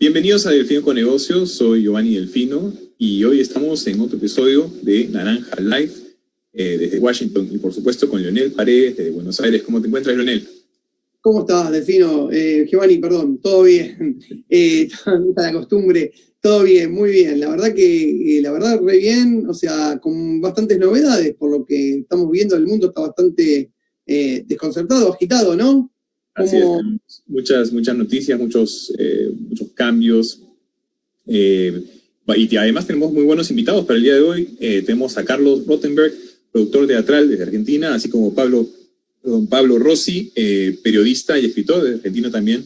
Bienvenidos a Delfino con Negocios, soy Giovanni Delfino y hoy estamos en otro episodio de Naranja Live desde Washington y por supuesto con Leonel Paredes desde Buenos Aires. ¿Cómo te encuentras, Leonel? ¿Cómo estás, Delfino? Giovanni, perdón, todo bien. La costumbre, todo bien, muy bien. La verdad re bien, o sea, con bastantes novedades, por lo que estamos viendo, el mundo está bastante desconcertado, agitado, ¿no? Así es, muchas noticias, muchos cambios. Y además tenemos muy buenos invitados para el día de hoy. Tenemos a Carlos Rothenberg, productor teatral desde Argentina, así como Pablo Rossi, periodista y escritor de Argentina también,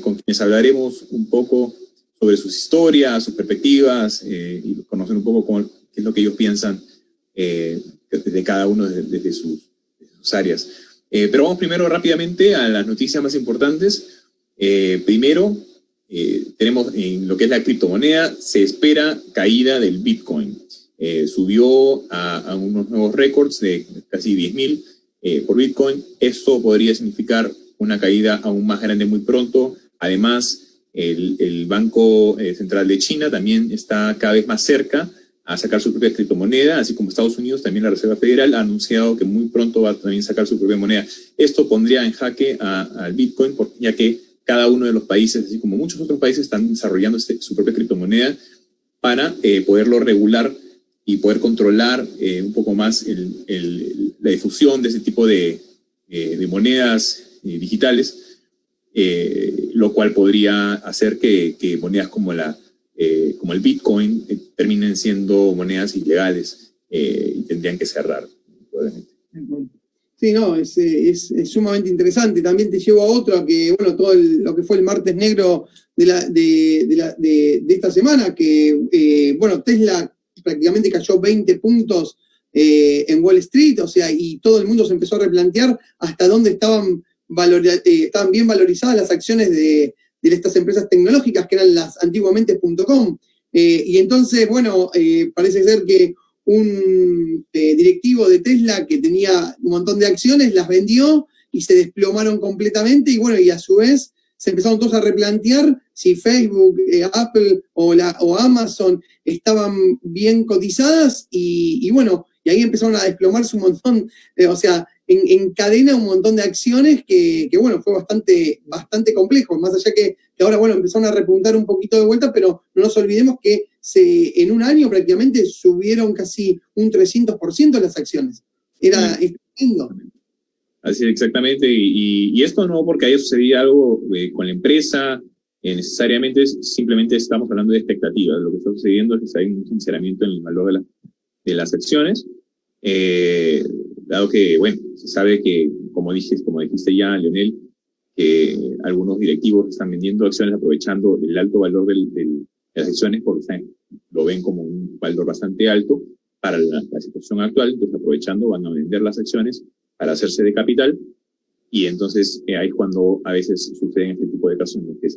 con quienes hablaremos un poco sobre sus historias, sus perspectivas, y conocer un poco qué es lo que ellos piensan desde cada uno desde sus áreas. Pero vamos primero rápidamente a las noticias más importantes. Primero, tenemos en lo que es la criptomoneda, se espera caída del Bitcoin. Subió a unos nuevos récords de casi 10.000 por Bitcoin. Esto podría significar una caída aún más grande muy pronto. Además, el Banco Central de China también está cada vez más cerca a sacar su propia criptomoneda, así como Estados Unidos, también la Reserva Federal ha anunciado que muy pronto va a también sacar su propia moneda. Esto pondría en jaque al Bitcoin, ya que cada uno de los países, así como muchos otros países, están desarrollando su propia criptomoneda para poderlo regular y poder controlar un poco más la difusión de ese tipo de monedas digitales, lo cual podría hacer que monedas como el Bitcoin terminen siendo monedas ilegales y tendrían que cerrar, probablemente. Sí, no, es sumamente interesante. También te llevo a otro, a que, bueno, todo lo que fue el martes negro de esta semana, que, bueno, Tesla prácticamente cayó 20 puntos en Wall Street, o sea, y todo el mundo se empezó a replantear hasta dónde estaban bien valorizadas las acciones de estas empresas tecnológicas que eran las antiguamente .com. Y entonces, bueno, parece ser que un directivo de Tesla que tenía un montón de acciones las vendió y se desplomaron completamente y bueno, y a su vez se empezaron todos a replantear si Facebook, Apple o Amazon estaban bien cotizadas y bueno, y ahí empezaron a desplomarse un montón, o sea, en cadena un montón de acciones que bueno, fue bastante complejo, más allá que ahora, bueno, empezaron a repuntar un poquito de vuelta, pero no nos olvidemos que en un año prácticamente subieron casi un 300% las acciones. Era tremendo. Así exactamente, y esto no porque haya sucedido algo con la empresa, necesariamente simplemente estamos hablando de expectativas. Lo que está sucediendo es que hay un sinceramiento en el valor de las acciones, dado que, bueno, se sabe que, como dijiste ya, Leonel, que algunos directivos están vendiendo acciones aprovechando el alto valor de las acciones porque lo ven como un valor bastante alto para la situación actual, entonces aprovechando van a vender las acciones para hacerse de capital y entonces ahí es cuando a veces suceden este tipo de casos en los que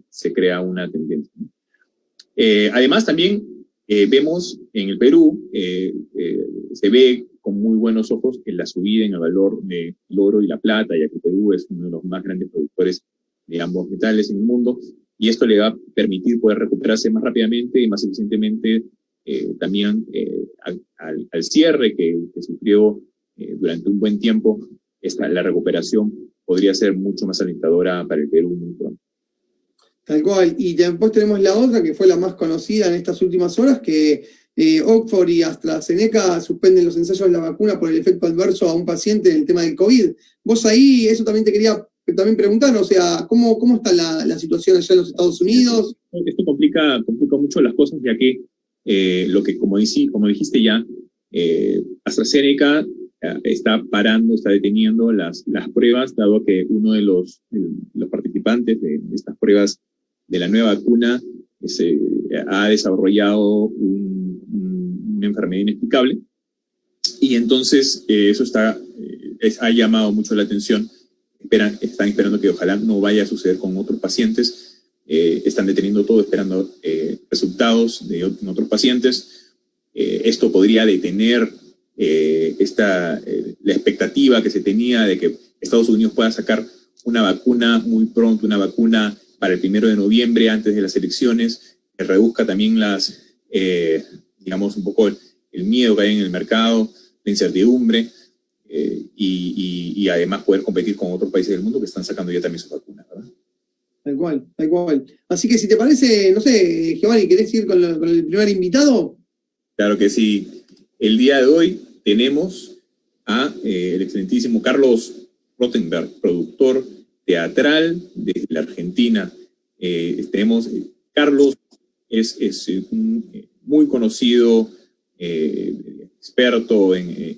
se crea una tendencia, ¿no? Además también vemos en el Perú, se ve con muy buenos ojos en la subida en el valor del oro y la plata, ya que Perú es uno de los más grandes productores de ambos metales en el mundo, y esto le va a permitir poder recuperarse más rápidamente y más eficientemente también al cierre que sufrió durante un buen tiempo. La recuperación podría ser mucho más alentadora para el Perú muy pronto. Tal cual, y después tenemos la otra que fue la más conocida en estas últimas horas, que Oxford y AstraZeneca suspenden los ensayos de la vacuna por el efecto adverso a un paciente en el tema del COVID. Vos ahí, eso también te quería también preguntar, o sea, ¿cómo está la situación allá en los Estados Unidos? Esto complica mucho las cosas, ya que como dijiste ya, AstraZeneca está deteniendo las pruebas, dado que uno de los participantes de estas pruebas de la nueva vacuna ha desarrollado una enfermedad inexplicable, y entonces eso ha llamado mucho la atención. Están esperando que ojalá no vaya a suceder con otros pacientes. Están deteniendo todo, esperando resultados en otros pacientes. Esto podría detener la expectativa que se tenía de que Estados Unidos pueda sacar una vacuna muy pronto, una vacuna para el 1 de noviembre, antes de las elecciones, que reduzca también digamos, un poco el miedo que hay en el mercado, la incertidumbre, y además poder competir con otros países del mundo que están sacando ya también sus vacunas, ¿verdad? Tal cual, tal cual. Así que si te parece, no sé, Giovanni, ¿querés ir con el primer invitado? Claro que sí. El día de hoy tenemos a el excelentísimo Carlos Rothenberg, productor teatral desde la Argentina. Carlos es un muy conocido experto en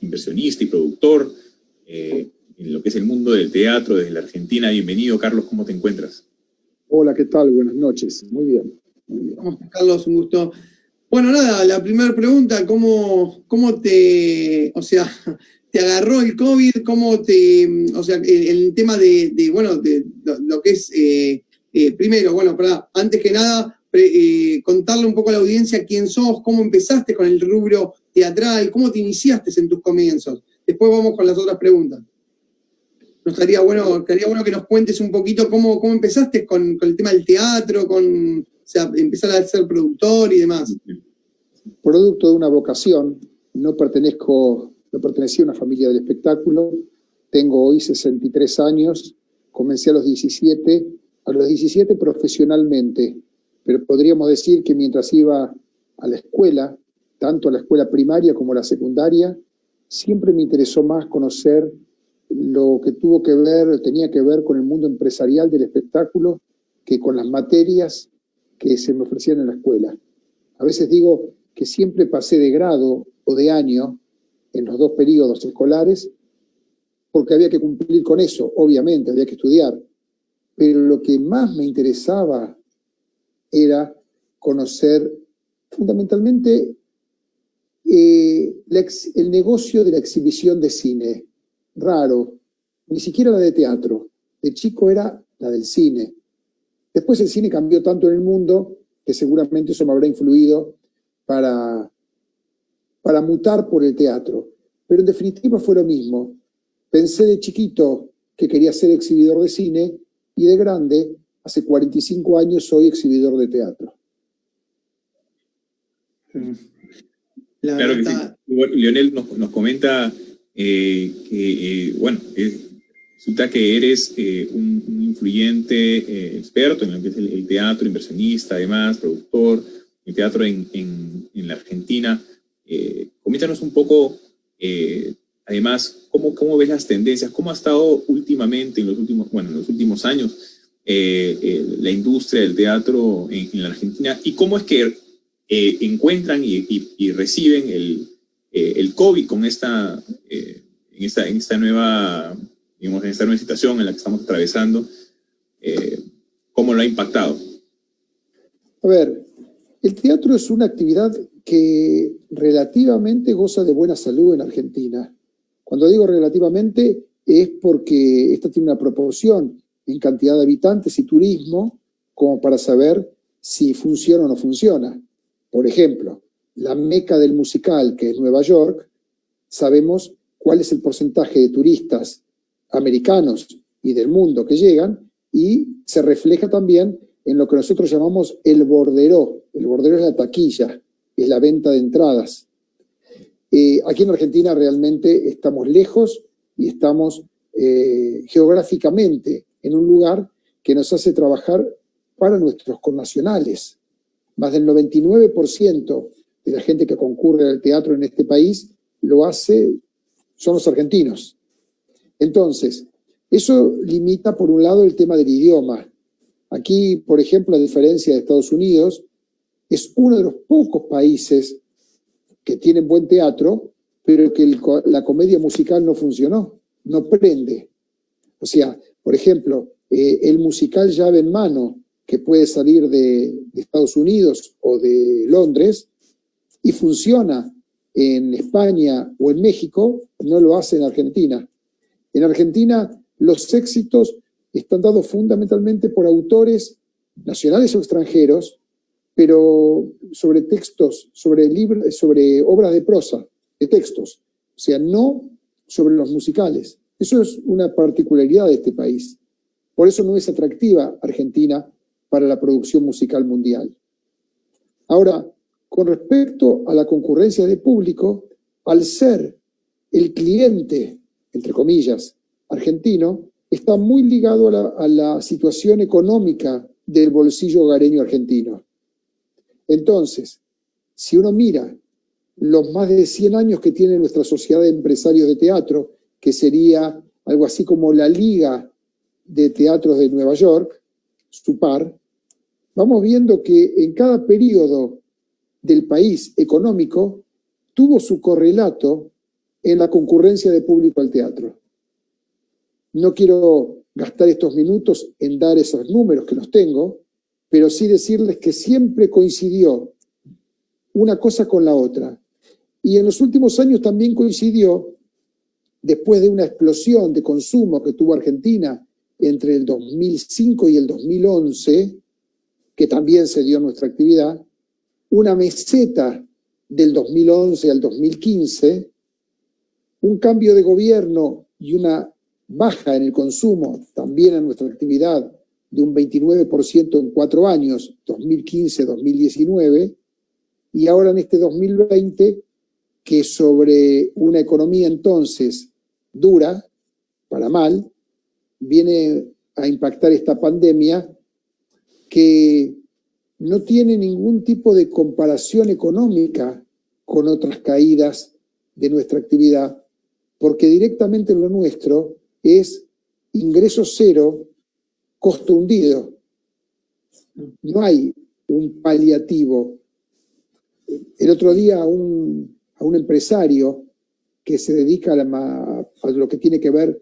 inversionista y productor en lo que es el mundo del teatro desde la Argentina. Bienvenido, Carlos, ¿cómo te encuentras? Hola, ¿qué tal? Buenas noches. Muy bien. Muy bien. Carlos, un gusto. Bueno, nada, la primera pregunta, ¿cómo te agarró el COVID? El tema de lo que es, primero, bueno, antes que nada, contarle un poco a la audiencia quién sos, cómo empezaste con el rubro teatral, cómo te iniciaste en tus comienzos. Después vamos con las otras preguntas. Estaría bueno que nos cuentes un poquito cómo empezaste con el tema del teatro, empezar a ser productor y demás. Producto de una vocación, no pertenecía a una familia del espectáculo, tengo hoy 63 años, comencé a los 17 profesionalmente, pero podríamos decir que mientras iba a la escuela, tanto a la escuela primaria como a la secundaria, siempre me interesó más conocer lo que tenía que ver con el mundo empresarial del espectáculo que con las materias que se me ofrecían en la escuela. A veces digo que siempre pasé de grado o de año en los dos periodos escolares porque había que cumplir con eso, obviamente, había que estudiar. Pero lo que más me interesaba era conocer fundamentalmente el negocio de la exhibición de cine. Raro, ni siquiera la de teatro. De chico era la del cine. Después el cine cambió tanto en el mundo que seguramente eso me habrá influido para mutar por el teatro. Pero en definitiva fue lo mismo. Pensé de chiquito que quería ser exhibidor de cine y de grande, hace 45 años, soy exhibidor de teatro. Claro que sí. Lionel nos comenta resulta que eres un influyente experto en lo que es el teatro, inversionista, además, productor, el teatro en la Argentina. Coméntanos un poco, además, cómo ves las tendencias, cómo ha estado últimamente, en los últimos años, la industria del teatro en la Argentina, y cómo es que encuentran y reciben el COVID en esta nueva situación en la que estamos atravesando, ¿cómo lo ha impactado? A ver, el teatro es una actividad que relativamente goza de buena salud en Argentina. Cuando digo relativamente es porque esta tiene una proporción en cantidad de habitantes y turismo como para saber si funciona o no funciona. Por ejemplo, la meca del musical, que es Nueva York, sabemos cuál es el porcentaje de turistas americanos y del mundo que llegan, y se refleja también en lo que nosotros llamamos el borderó. El borderó es la taquilla, es la venta de entradas. Aquí en Argentina realmente estamos lejos y estamos geográficamente en un lugar que nos hace trabajar para nuestros connacionales. Más del 99% de la gente que concurre al teatro en este país son los argentinos. Entonces, eso limita por un lado el tema del idioma. Aquí, por ejemplo, a diferencia de Estados Unidos, es uno de los pocos países que tienen buen teatro, pero que la comedia musical no funcionó, no prende. O sea, por ejemplo, el musical Llave en Mano, que puede salir de Estados Unidos o de Londres y funciona en España o en México, no lo hace en Argentina. En Argentina los éxitos están dados fundamentalmente por autores nacionales o extranjeros, pero sobre textos, sobre obras de prosa, de textos, o sea, no sobre los musicales. Eso es una particularidad de este país. Por eso no es atractiva Argentina para la producción musical mundial. Ahora, con respecto a la concurrencia de público, al ser el cliente, entre comillas, argentino, está muy ligado a la situación económica del bolsillo hogareño argentino. Entonces, si uno mira los más de 100 años que tiene nuestra sociedad de empresarios de teatro, que sería algo así como la Liga de Teatros de Nueva York, SUPAR, vamos viendo que en cada periodo del país económico tuvo su correlato en la concurrencia de público al teatro. No quiero gastar estos minutos en dar esos números que los tengo, pero sí decirles que siempre coincidió una cosa con la otra. Y en los últimos años también coincidió, después de una explosión de consumo que tuvo Argentina entre el 2005 y el 2011, que también se dio nuestra actividad, una meseta del 2011 al 2015, un cambio de gobierno y una baja en el consumo, también en nuestra actividad, de un 29% en 4 años, 2015-2019, y ahora en este 2020, que sobre una economía entonces dura, para mal, viene a impactar esta pandemia que no tiene ningún tipo de comparación económica con otras caídas de nuestra actividad, porque directamente lo nuestro es ingreso cero, costo hundido. No hay un paliativo. El otro día a un empresario que se dedica a lo que tiene que ver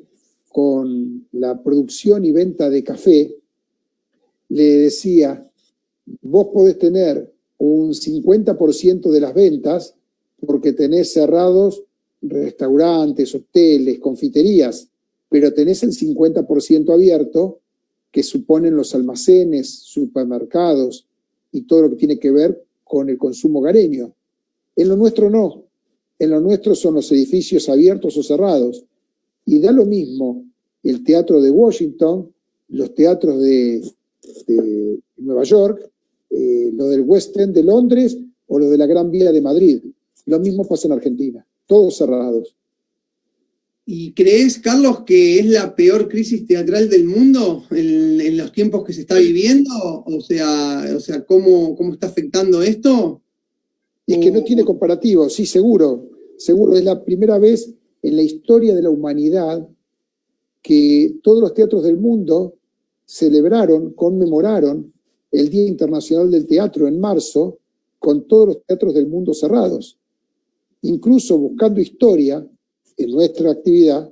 con la producción y venta de café, le decía, vos podés tener un 50% de las ventas porque tenés cerrados restaurantes, hoteles, confiterías, pero tenés el 50% abierto, que suponen los almacenes, supermercados y todo lo que tiene que ver con el consumo hogareño. En lo nuestro no. En lo nuestro son los edificios abiertos o cerrados. Y da lo mismo el teatro de Washington, los teatros de Nueva York, lo del West End de Londres o lo de la Gran Vía de Madrid. Lo mismo pasa en Argentina, todos cerrados. ¿Y crees, Carlos, que es la peor crisis teatral del mundo en los tiempos que se está viviendo? O sea, ¿cómo está afectando esto? Es que no tiene comparativo, sí, seguro. Seguro, es la primera vez en la historia de la humanidad que todos los teatros del mundo conmemoraron el Día Internacional del Teatro en marzo, con todos los teatros del mundo cerrados. Incluso buscando historia en nuestra actividad,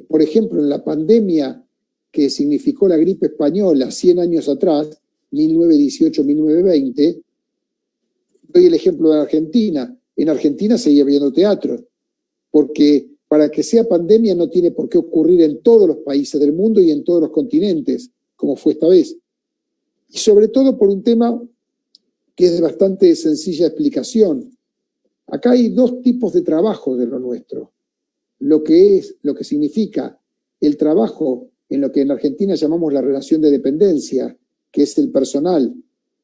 por ejemplo, en la pandemia que significó la gripe española 100 años atrás, 1918-1920, doy el ejemplo de Argentina. En Argentina seguía habiendo teatro, porque para que sea pandemia no tiene por qué ocurrir en todos los países del mundo y en todos los continentes, como fue esta vez. Y sobre todo por un tema que es de bastante sencilla explicación. Acá hay 2 tipos de trabajo de lo nuestro. Lo que significa el trabajo en lo que en Argentina llamamos la relación de dependencia, que es el personal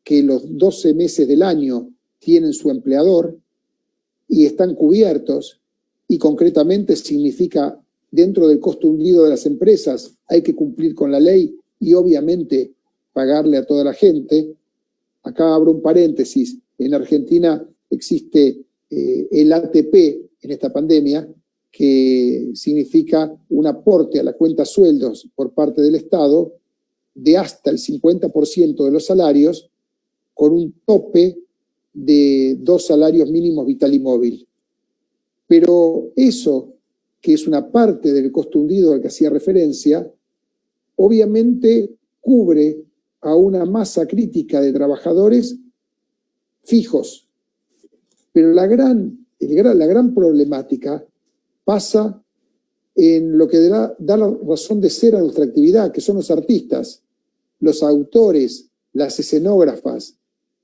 que los 12 meses del año tienen su empleador y están cubiertos, y concretamente significa dentro del costo hundido de las empresas hay que cumplir con la ley y obviamente pagarle a toda la gente. Acá abro un paréntesis, en Argentina existe el ATP en esta pandemia, que significa un aporte a la cuenta sueldos por parte del Estado de hasta el 50% de los salarios, con un tope de 2 salarios mínimos vital y móvil. Pero eso, que es una parte del costo hundido al que hacía referencia, obviamente cubre a una masa crítica de trabajadores fijos. Pero la gran problemática pasa en lo que da la razón de ser a nuestra actividad, que son los artistas, los autores, las escenógrafas,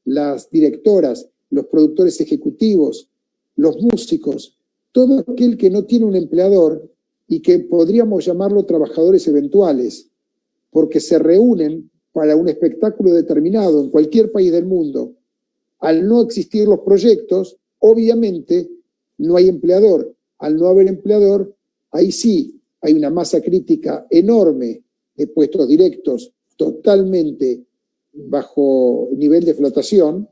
las directoras, los productores ejecutivos, los músicos, todo aquel que no tiene un empleador y que podríamos llamarlo trabajadores eventuales, porque se reúnen para un espectáculo determinado en cualquier país del mundo. Al no existir los proyectos, obviamente no hay empleador. Al no haber empleador, ahí sí hay una masa crítica enorme de puestos directos totalmente bajo nivel de flotación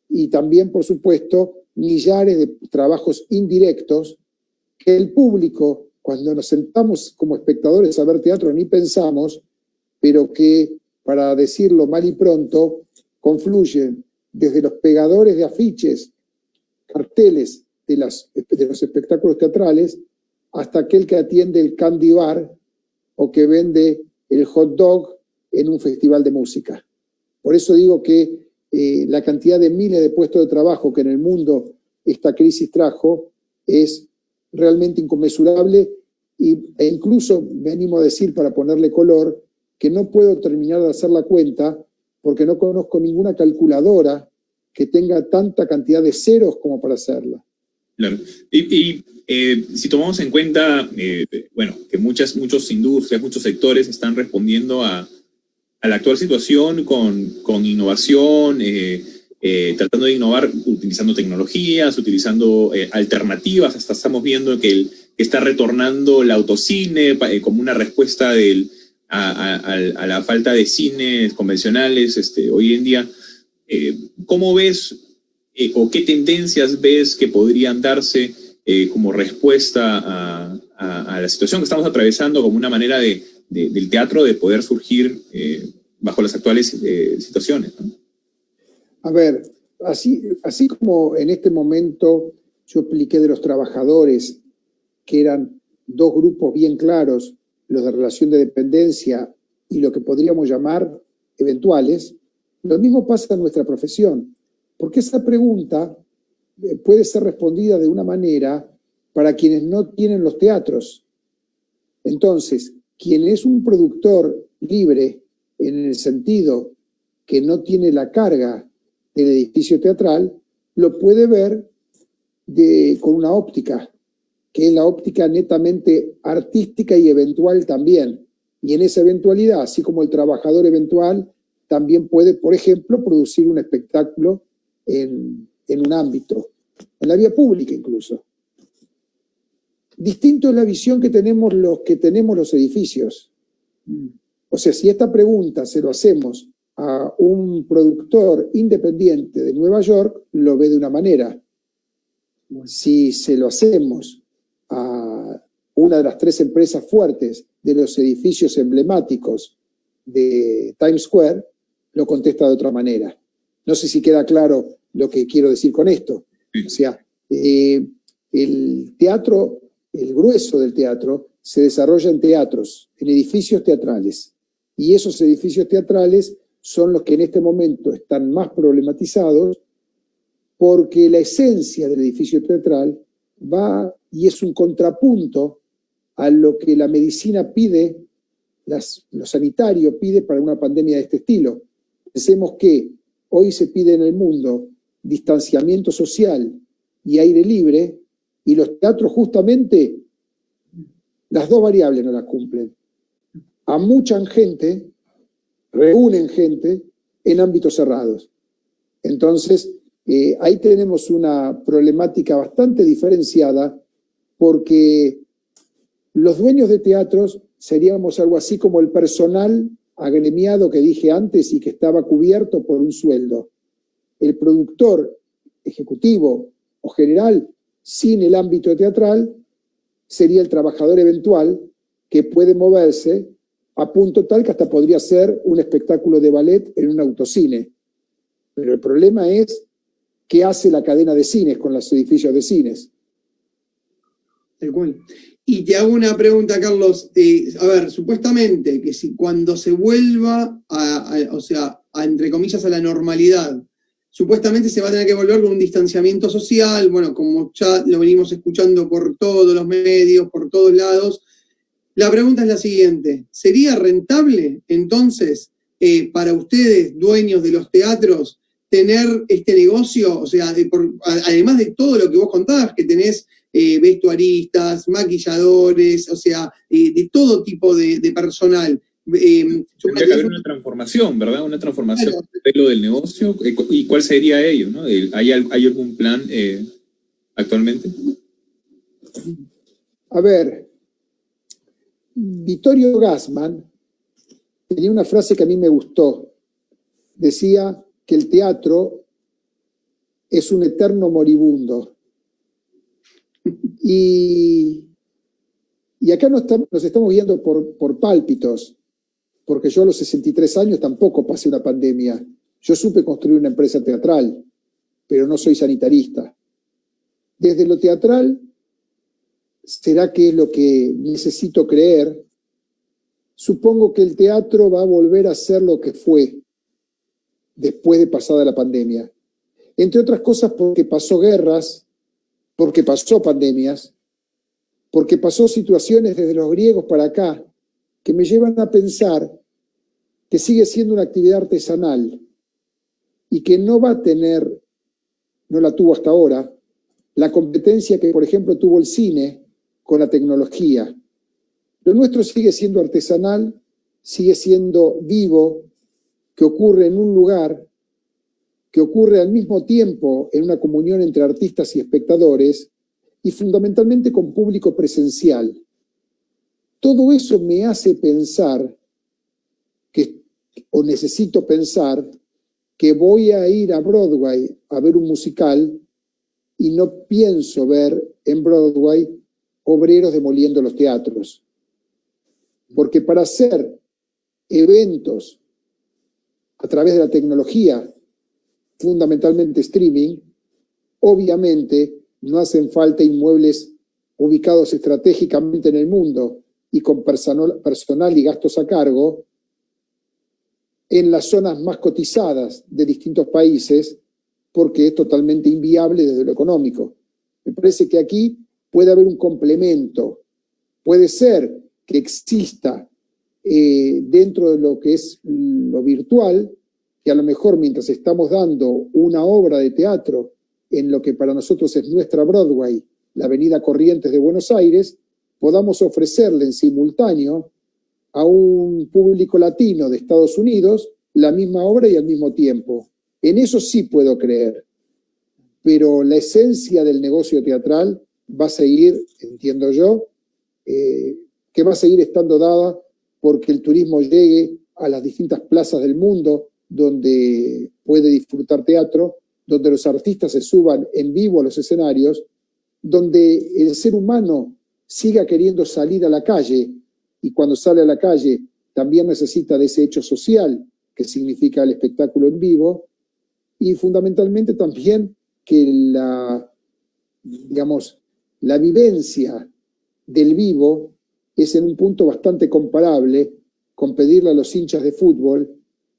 y también, por supuesto, millares de trabajos indirectos que el público, cuando nos sentamos como espectadores a ver teatro, ni pensamos, pero que, para decirlo mal y pronto, confluyen desde los pegadores de afiches, carteles de los espectáculos teatrales, hasta aquel que atiende el candy bar o que vende el hot dog en un festival de música. Por eso digo que la cantidad de miles de puestos de trabajo que en el mundo esta crisis trajo es realmente inconmensurable e incluso me animo a decir, para ponerle color, que no puedo terminar de hacer la cuenta porque no conozco ninguna calculadora que tenga tanta cantidad de ceros como para hacerla. Claro. Si tomamos en cuenta, que muchas industrias, muchos sectores están respondiendo a la actual situación con innovación, tratando de innovar utilizando tecnologías, utilizando alternativas. Hasta estamos viendo que está retornando el autocine como una respuesta a la falta de cines convencionales hoy en día. ¿Cómo ves o qué tendencias ves que podrían darse como respuesta a la situación que estamos atravesando, como una manera del teatro de poder surgir bajo las actuales situaciones, ¿no? A ver, así como en este momento yo expliqué de los trabajadores, que eran dos grupos bien claros, los de relación de dependencia y lo que podríamos llamar eventuales, lo mismo pasa en nuestra profesión, porque esa pregunta puede ser respondida de una manera para quienes no tienen los teatros. Entonces, quien es un productor libre en el sentido que no tiene la carga del edificio teatral, lo puede ver con una óptica, que es la óptica netamente artística y eventual también. Y en esa eventualidad, así como el trabajador eventual, también puede, por ejemplo, producir un espectáculo en un ámbito, en la vía pública incluso. Distinto es la visión que tenemos los edificios. O sea, si esta pregunta se lo hacemos a un productor independiente de Nueva York, lo ve de una manera. Si se lo hacemos a una de las 3 empresas fuertes de los edificios emblemáticos de Times Square, lo contesta de otra manera. No sé si queda claro lo que quiero decir con esto. O sea, el teatro, el grueso del teatro, se desarrolla en teatros, en edificios teatrales. Y esos edificios teatrales son los que en este momento están más problematizados porque la esencia del edificio teatral va y es un contrapunto a lo que la medicina pide, lo sanitario pide para una pandemia de este estilo. Pensemos que hoy se pide en el mundo distanciamiento social y aire libre, y los teatros justamente las dos variables no las cumplen. Amuchan gente, reúnen gente en ámbitos cerrados. Entonces, ahí tenemos una problemática bastante diferenciada, porque los dueños de teatros seríamos algo así como el personal agremiado que dije antes y que estaba cubierto por un sueldo. El productor ejecutivo o general sin el ámbito teatral sería el trabajador eventual que puede moverse a punto tal que hasta podría ser un espectáculo de ballet en un autocine. Pero el problema es qué hace la cadena de cines con los edificios de cines. Tal cual. Y te hago una pregunta, Carlos. A ver, supuestamente que si cuando se vuelva entre comillas, a la normalidad, supuestamente se va a tener que volver con un distanciamiento social, bueno, como ya lo venimos escuchando por todos los medios, por todos lados. La pregunta es la siguiente: ¿sería rentable entonces para ustedes, dueños de los teatros, tener este negocio? O sea, además de todo lo que vos contabas, que tenés vestuaristas, maquilladores, o sea, de todo tipo de personal, Tendría que haber una transformación, ¿verdad? Una transformación del modelo del negocio. ¿Y cuál sería ello, no? ¿Hay algún plan actualmente? A ver, Vittorio Gassman tenía una frase que a mí me gustó. Decía que el teatro es un eterno moribundo. Y acá nos estamos guiando por pálpitos, porque yo a los 63 años tampoco pasé una pandemia. Yo supe construir una empresa teatral, pero no soy sanitarista. Desde lo teatral, ¿será que es lo que necesito creer? Supongo que el teatro va a volver a ser lo que fue después de pasada la pandemia. Entre otras cosas porque pasó guerras, porque pasó pandemias, porque pasó situaciones desde los griegos para acá que me llevan a pensar que sigue siendo una actividad artesanal y que no va a tener, no la tuvo hasta ahora, la competencia que, por ejemplo, tuvo el cine con la tecnología. Lo nuestro sigue siendo artesanal, sigue siendo vivo, que ocurre en un lugar, que ocurre al mismo tiempo en una comunión entre artistas y espectadores y fundamentalmente con público presencial. Todo eso me hace pensar o necesito pensar que voy a ir a Broadway a ver un musical y no pienso ver en Broadway obreros demoliendo los teatros. Porque para hacer eventos a través de la tecnología, fundamentalmente streaming, obviamente no hacen falta inmuebles ubicados estratégicamente en el mundo y con personal y gastos a cargo en las zonas más cotizadas de distintos países, porque es totalmente inviable desde lo económico. Me parece que aquí puede haber un complemento. Puede ser que exista dentro de lo que es lo virtual, que a lo mejor mientras estamos dando una obra de teatro en lo que para nosotros es nuestra Broadway, la Avenida Corrientes de Buenos Aires, podamos ofrecerle en simultáneo a un público latino de Estados Unidos la misma obra y al mismo tiempo. En eso sí puedo creer, pero la esencia del negocio teatral va a seguir, entiendo yo, que va a seguir estando dada porque el turismo llegue a las distintas plazas del mundo donde puede disfrutar teatro, donde los artistas se suban en vivo a los escenarios, donde el ser humano siga queriendo salir a la calle y cuando sale a la calle también necesita de ese hecho social que significa el espectáculo en vivo y fundamentalmente también que la vivencia del vivo es en un punto bastante comparable con pedirle a los hinchas de fútbol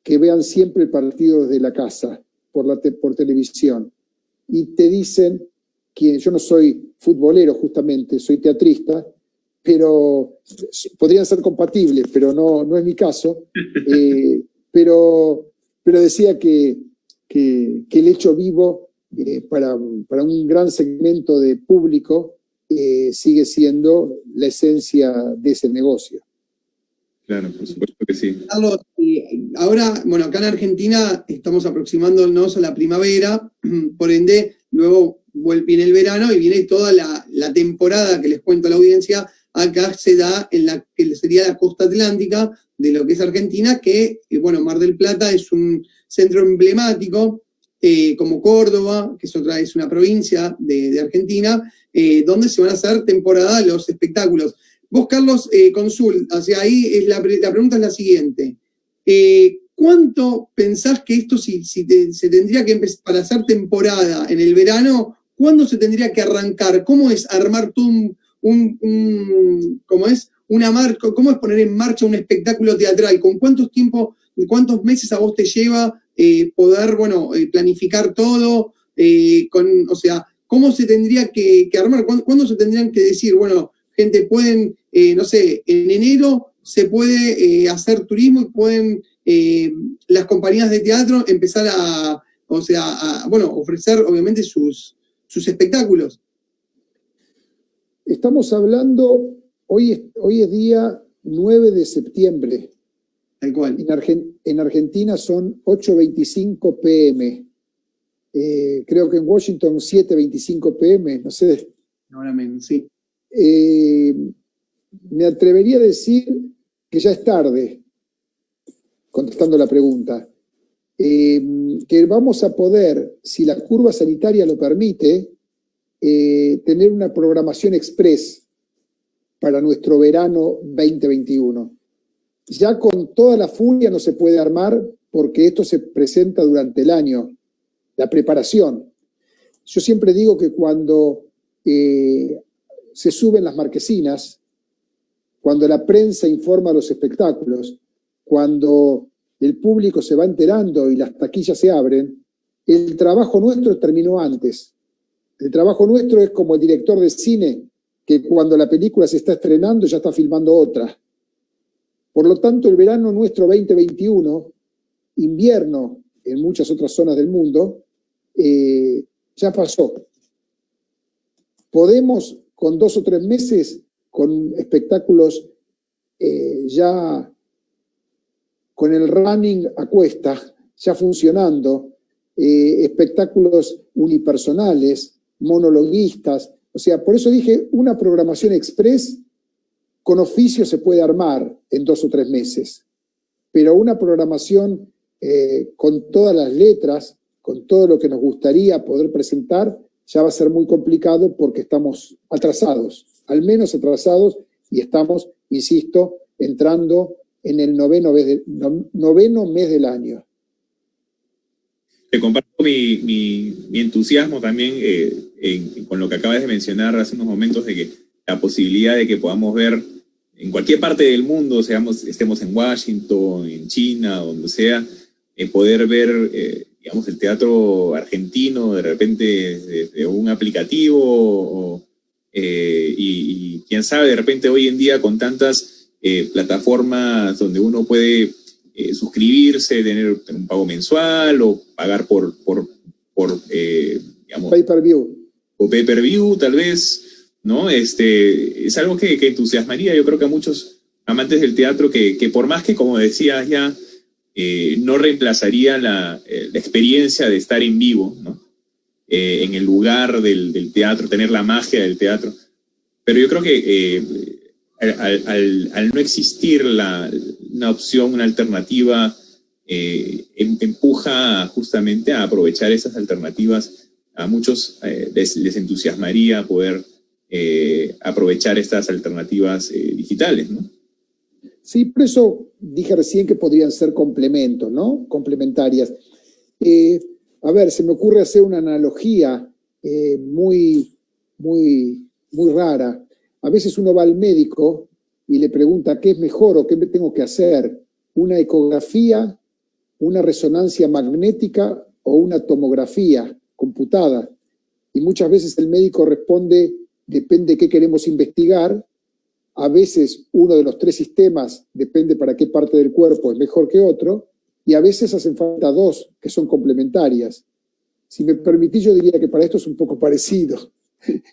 que vean siempre el partido desde la casa, por televisión. Y te dicen que yo no soy futbolero justamente, soy teatrista, pero podrían ser compatibles, pero no es mi caso. Pero decía que el hecho vivo para un gran segmento de público sigue siendo la esencia de ese negocio. Claro, por supuesto que sí. Carlos, ahora, bueno, acá en Argentina estamos aproximándonos a la primavera, por ende, luego viene el verano y viene toda la temporada que les cuento a la audiencia. Acá se da en la que sería la costa atlántica de lo que es Argentina, que, bueno, Mar del Plata es un centro emblemático, como Córdoba, que es una provincia de Argentina, donde se van a hacer temporada los espectáculos. Vos, Carlos, hacia ahí la pregunta es la siguiente. ¿Cuánto pensás que esto se tendría que empezar para hacer temporada en el verano? ¿Cuándo se tendría que arrancar? ¿Cómo es armar todo cómo es poner en marcha un espectáculo teatral? ¿Con cuántos meses a vos te lleva poder, planificar todo? ¿Cómo se tendría que armar? ¿Cuándo se tendrían que decir, bueno, gente, pueden, en enero se puede hacer turismo y pueden las compañías de teatro empezar a ofrecer obviamente sus espectáculos? Estamos hablando, hoy es día 9 de septiembre, tal cual. En Argentina son 8:25 p.m. Creo que en Washington 7:25 p.m., no sé. Ahora menos, sí. Me atrevería a decir que ya es tarde, contestando la pregunta. Que vamos a poder, si la curva sanitaria lo permite, tener una programación express para nuestro verano 2021. Ya con toda la furia no se puede armar porque esto se presenta durante el año, la preparación. Yo siempre digo que cuando se suben las marquesinas, cuando la prensa informa los espectáculos, cuando el público se va enterando y las taquillas se abren, el trabajo nuestro terminó antes. El trabajo nuestro es como el director de cine, que cuando la película se está estrenando ya está filmando otra. Por lo tanto, el verano nuestro 2021, invierno en muchas otras zonas del mundo, ya pasó. Podemos, con 2 o 3 meses, con espectáculos ya con el running a cuesta, ya funcionando, espectáculos unipersonales, monologuistas. O sea, por eso dije, una programación express con oficio se puede armar en 2 o 3 meses, pero una programación con todas las letras, con todo lo que nos gustaría poder presentar, ya va a ser muy complicado porque estamos atrasados, al menos atrasados, y estamos, insisto, entrando en el noveno mes del año. Te comparto mi entusiasmo también con lo que acabas de mencionar hace unos momentos, de que la posibilidad de que podamos ver en cualquier parte del mundo, estemos en Washington, en China, donde sea, poder ver, digamos, el teatro argentino de repente de un aplicativo y quién sabe, de repente hoy en día con tantas plataformas donde uno puede suscribirse, tener un pago mensual o pagar por digamos, pay-per-view. O pay-per-view tal vez, ¿no? Es algo que entusiasmaría, yo creo que a muchos amantes del teatro, que por más que, como decías ya, no reemplazaría la experiencia de estar en vivo, ¿no? En el lugar del teatro, tener la magia del teatro. Pero yo creo que al no existir una opción, una alternativa, empuja justamente a aprovechar esas alternativas. A muchos les entusiasmaría poder aprovechar estas alternativas digitales, ¿no? Sí, por eso dije recién que podrían ser complementos, ¿no? Complementarias. A ver, se me ocurre hacer una analogía muy rara. A veces uno va al médico y le pregunta qué es mejor o qué me tengo que hacer, una ecografía, una resonancia magnética o una tomografía computada. Y muchas veces el médico responde, depende de qué queremos investigar. A veces uno de los 3 sistemas depende para qué parte del cuerpo es mejor que otro, y a veces hacen falta 2 que son complementarias. Si me permitís, yo diría que para esto es un poco parecido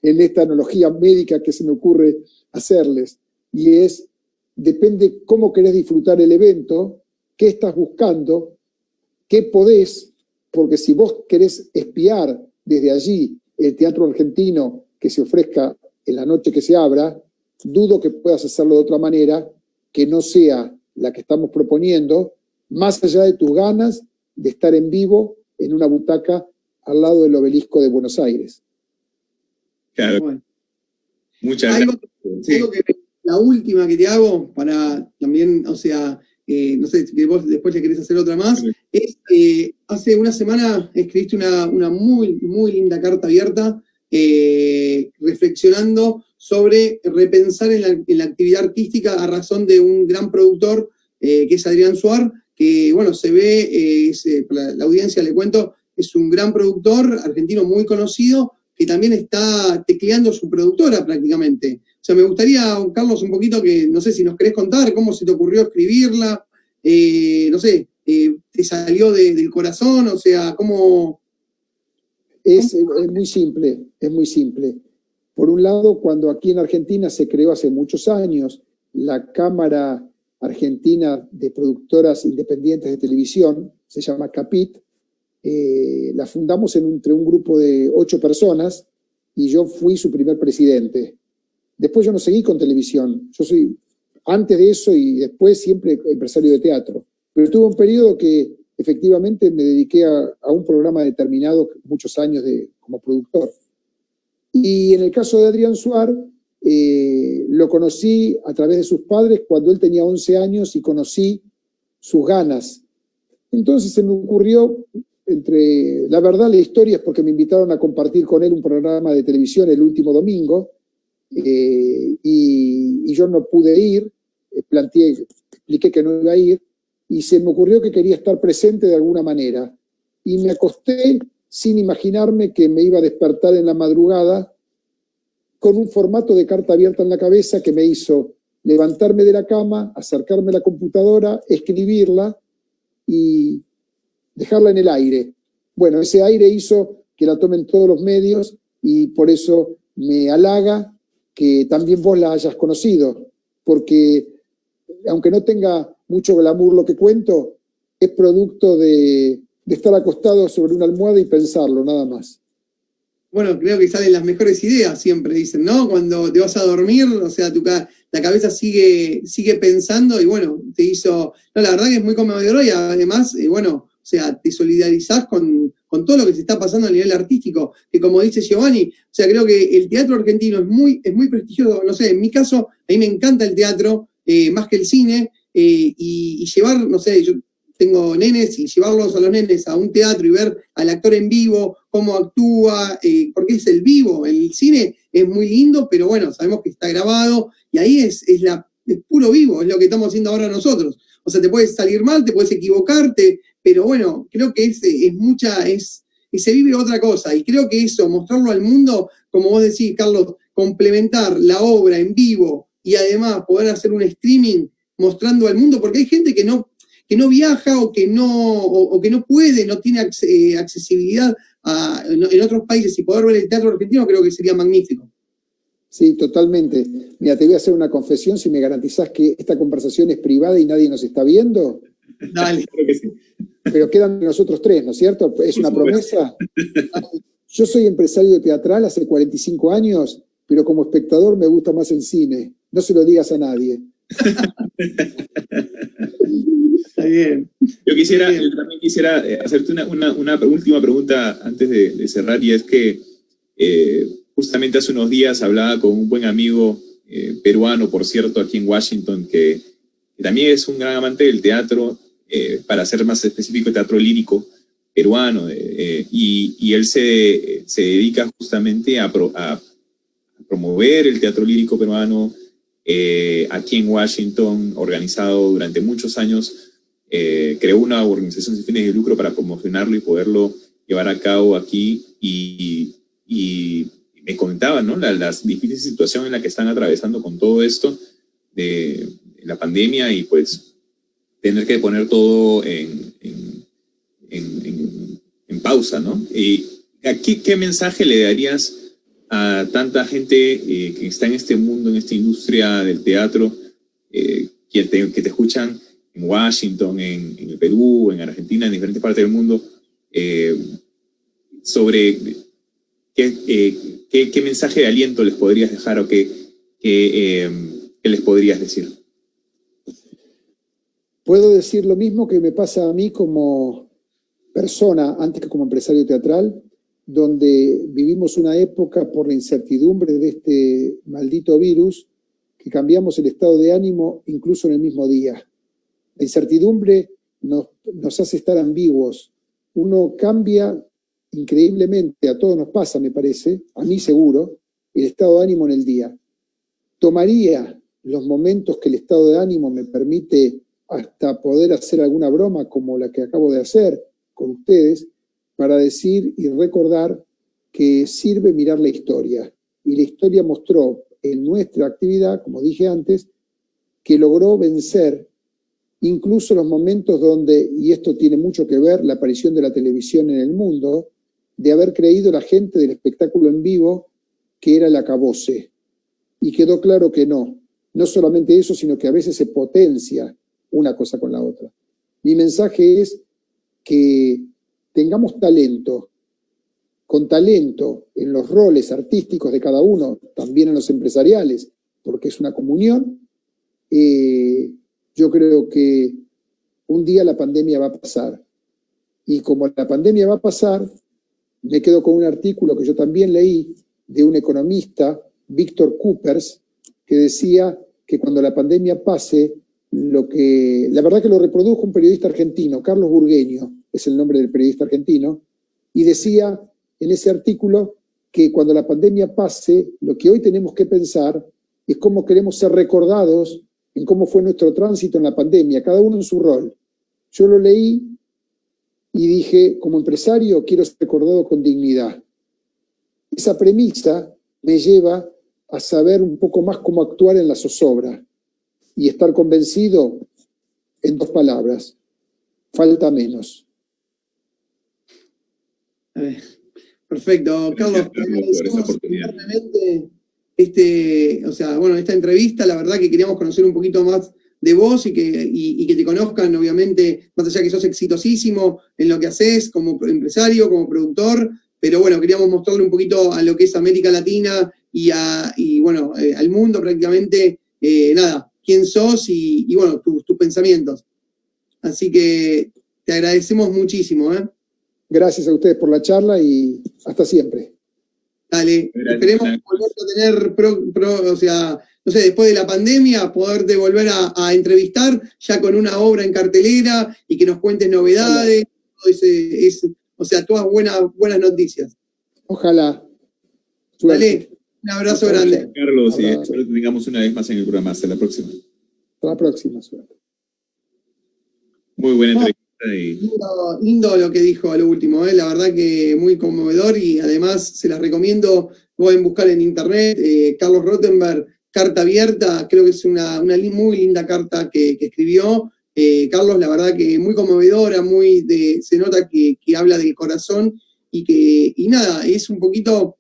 en esta analogía médica que se me ocurre hacerles, y es, depende cómo querés disfrutar el evento, qué estás buscando, qué podés, porque si vos querés espiar desde allí el teatro argentino que se ofrezca en la noche que se abra, dudo que puedas hacerlo de otra manera que no sea la que estamos proponiendo, más allá de tus ganas de estar en vivo en una butaca al lado del Obelisco de Buenos Aires. Claro. Bueno. Muchas gracias. Algo que la última que te hago para también, o sea, no sé si vos después le querés hacer otra más, sí. Es hace una semana escribiste una muy linda carta abierta reflexionando sobre repensar en la actividad artística a razón de un gran productor que es Adrián Suar, que bueno, se ve, para la audiencia le cuento, es un gran productor argentino muy conocido que también está tecleando su productora prácticamente. O sea, me gustaría, Carlos, un poquito que, no sé si nos querés contar cómo se te ocurrió escribirla, no sé, te salió del corazón, o sea, cómo... Es muy simple, es muy simple. Por un lado, cuando aquí en Argentina se creó hace muchos años la Cámara argentina de productoras independientes de televisión, se llama Capit. La fundamos entre un grupo de 8 personas y yo fui su primer presidente. Después yo no seguí con televisión, yo soy antes de eso y después siempre empresario de teatro. Pero tuve un periodo que efectivamente me dediqué a un programa determinado, muchos años como productor. Y en el caso de Adrián Suar, lo conocí a través de sus padres cuando él tenía 11 años y conocí sus ganas. Entonces se me ocurrió, la verdad la historia es porque me invitaron a compartir con él un programa de televisión el último domingo, y yo no pude ir, expliqué que no iba a ir, y se me ocurrió que quería estar presente de alguna manera. Y me acosté sin imaginarme que me iba a despertar en la madrugada con un formato de carta abierta en la cabeza que me hizo levantarme de la cama, acercarme a la computadora, escribirla y dejarla en el aire. Bueno, ese aire hizo que la tomen todos los medios y por eso me halaga que también vos la hayas conocido, porque aunque no tenga mucho glamour lo que cuento, es producto de estar acostado sobre una almohada y pensarlo, nada más. Bueno, creo que salen las mejores ideas, siempre dicen, ¿no? Cuando te vas a dormir, o sea, la cabeza sigue pensando y bueno, te hizo... No, la verdad que es muy conmovedor y además, bueno, o sea, te solidarizás con todo lo que se está pasando a nivel artístico, que como dice Giovanni, o sea, creo que el teatro argentino es muy prestigioso, no sé, en mi caso, a mí me encanta el teatro, más que el cine, y llevar, no sé, yo tengo nenes y llevarlos a los nenes a un teatro y ver al actor en vivo, cómo actúa, porque es el vivo, el cine es muy lindo, pero bueno, sabemos que está grabado y ahí es puro vivo, es lo que estamos haciendo ahora nosotros. O sea, te puedes salir mal, te puedes equivocarte, pero bueno, creo que se vive otra cosa y creo que eso, mostrarlo al mundo, como vos decís, Carlos, complementar la obra en vivo y además poder hacer un streaming mostrando al mundo, porque hay gente que no viaja o que no puede, no tiene accesibilidad en otros países y poder ver el teatro argentino creo que sería magnífico. Sí, totalmente. Mira, te voy a hacer una confesión, si me garantizás que esta conversación es privada y nadie nos está viendo. Dale. Creo que sí. Pero quedan nosotros tres, ¿no es cierto? ¿Es una promesa? Yo soy empresario teatral hace 45 años, pero como espectador me gusta más el cine. No se lo digas a nadie. Está bien. Yo también quisiera hacerte una última pregunta antes de cerrar, y es que justamente hace unos días hablaba con un buen amigo peruano, por cierto, aquí en Washington, que también es un gran amante del teatro, para ser más específico, teatro lírico peruano, y él se dedica justamente a promover el teatro lírico peruano aquí en Washington, organizado durante muchos años. Creó una organización sin fines de lucro para promocionarlo y poderlo llevar a cabo aquí, y me comentaban, ¿no?, las difíciles situaciones en la que están atravesando con todo esto de la pandemia y pues tener que poner todo en pausa, ¿no? Y aquí, ¿qué mensaje le darías a tanta gente que está en este mundo, en esta industria del teatro, que te escuchan en Washington, en el Perú, en Argentina, en diferentes partes del mundo, sobre qué mensaje de aliento les podrías dejar o qué les podrías decir? Puedo decir lo mismo que me pasa a mí como persona, antes que como empresario teatral, donde vivimos una época por la incertidumbre de este maldito virus, que cambiamos el estado de ánimo incluso en el mismo día. La incertidumbre nos hace estar ambiguos. Uno cambia increíblemente, a todos nos pasa, me parece, a mí seguro, el estado de ánimo en el día. Tomaría los momentos que el estado de ánimo me permite hasta poder hacer alguna broma como la que acabo de hacer con ustedes, para decir y recordar que sirve mirar la historia. Y la historia mostró en nuestra actividad, como dije antes, que logró vencer incluso los momentos donde, y esto tiene mucho que ver, la aparición de la televisión en el mundo, de haber creído la gente del espectáculo en vivo que era el acabose. Y quedó claro que no, no solamente eso, sino que a veces se potencia una cosa con la otra. Mi mensaje es que tengamos talento, con talento en los roles artísticos de cada uno, también en los empresariales, porque es una comunión. Yo creo que un día la pandemia va a pasar. Y como la pandemia va a pasar, me quedo con un artículo que yo también leí de un economista, Víctor Coopers, que decía que cuando la pandemia pase, la verdad que lo reprodujo un periodista argentino, Carlos Burgueño, es el nombre del periodista argentino, y decía en ese artículo que cuando la pandemia pase, lo que hoy tenemos que pensar es cómo queremos ser recordados en cómo fue nuestro tránsito en la pandemia, cada uno en su rol. Yo lo leí y dije, como empresario quiero ser recordado con dignidad. Esa premisa me lleva a saber un poco más cómo actuar en la zozobra y estar convencido en 2 palabras: falta menos. Perfecto, Carlos, por esta oportunidad. Esta entrevista, la verdad que queríamos conocer un poquito más de vos y que te conozcan, obviamente, más allá que sos exitosísimo en lo que haces como empresario, como productor, pero bueno, queríamos mostrarle un poquito a lo que es América Latina y al mundo prácticamente, quién sos y tus pensamientos. Así que te agradecemos muchísimo, ¿eh? Gracias a ustedes por la charla y hasta siempre. Dale, esperemos volver a tener, después de la pandemia, poderte volver a entrevistar ya con una obra en cartelera y que nos cuentes novedades, todas buenas noticias. Ojalá. Dale, un abrazo grande. Carlos, y espero que tengamos una vez más en el programa. Hasta la próxima. Hasta la próxima, suerte. Muy buena entrevista. Lindo lo que dijo a lo último, la verdad que muy conmovedor y además se las recomiendo, pueden buscar en internet, Carlos Rothenberg, Carta Abierta, creo que es una muy linda carta que escribió. Carlos, la verdad que muy conmovedora, se nota que habla del corazón y es un poquito,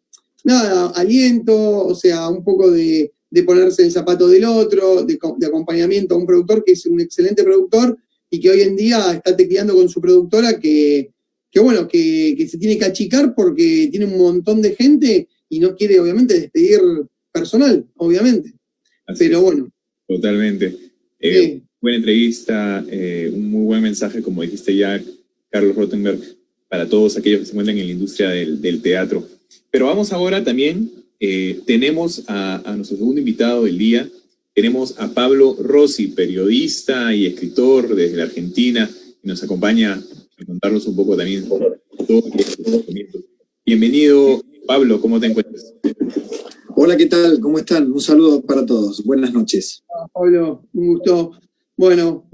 aliento, un poco de ponerse el zapato del otro, de acompañamiento a un productor que es un excelente productor y que hoy en día está tecleando con su productora que se tiene que achicar porque tiene un montón de gente y no quiere, obviamente, despedir personal, obviamente. Así pero es, bueno. Totalmente. Sí. Buena entrevista, un muy buen mensaje, como dijiste ya, Carlos Rothenberg, para todos aquellos que se encuentran en la industria del teatro. Pero vamos ahora también, tenemos a nuestro segundo invitado del día. Tenemos a Pablo Rossi, periodista y escritor desde la Argentina, y nos acompaña a contarnos un poco también todo Bienvenido, Pablo, ¿cómo te encuentras? Hola, ¿qué tal? ¿Cómo están? Un saludo para todos. Buenas noches. Pablo, un gusto. Bueno,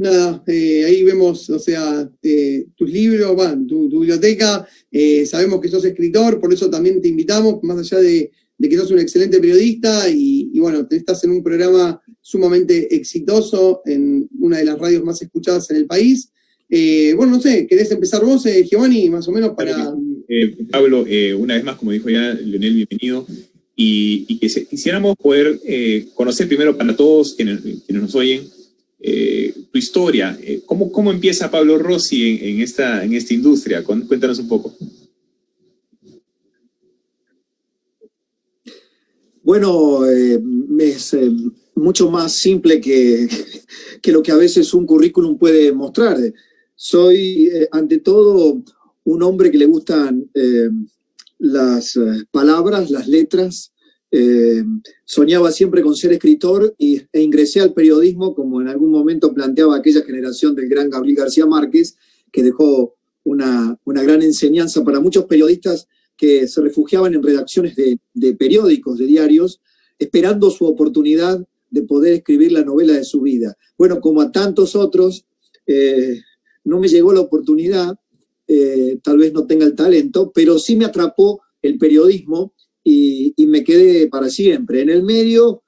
ahí vemos, tus libros, tu biblioteca, sabemos que sos escritor, por eso también te invitamos, más allá de que sos un excelente periodista y estás en un programa sumamente exitoso en una de las radios más escuchadas en el país. ¿querés empezar vos, Giovanni, más o menos para... Pablo, una vez más, como dijo ya Leonel, bienvenido, y que quisiéramos poder conocer primero para todos quienes nos oyen tu historia. ¿Cómo empieza Pablo Rossi en esta industria? Cuéntanos un poco. Bueno, es mucho más simple que lo que a veces un currículum puede mostrar. Soy, ante todo, un hombre que le gustan las palabras, las letras. Soñaba siempre con ser escritor e ingresé al periodismo, como en algún momento planteaba aquella generación del gran Gabriel García Márquez, que dejó una gran enseñanza para muchos periodistas que se refugiaban en redacciones de periódicos, de diarios, esperando su oportunidad de poder escribir la novela de su vida. Bueno, como a tantos otros, no me llegó la oportunidad, tal vez no tenga el talento, pero sí me atrapó el periodismo y me quedé para siempre. En el medio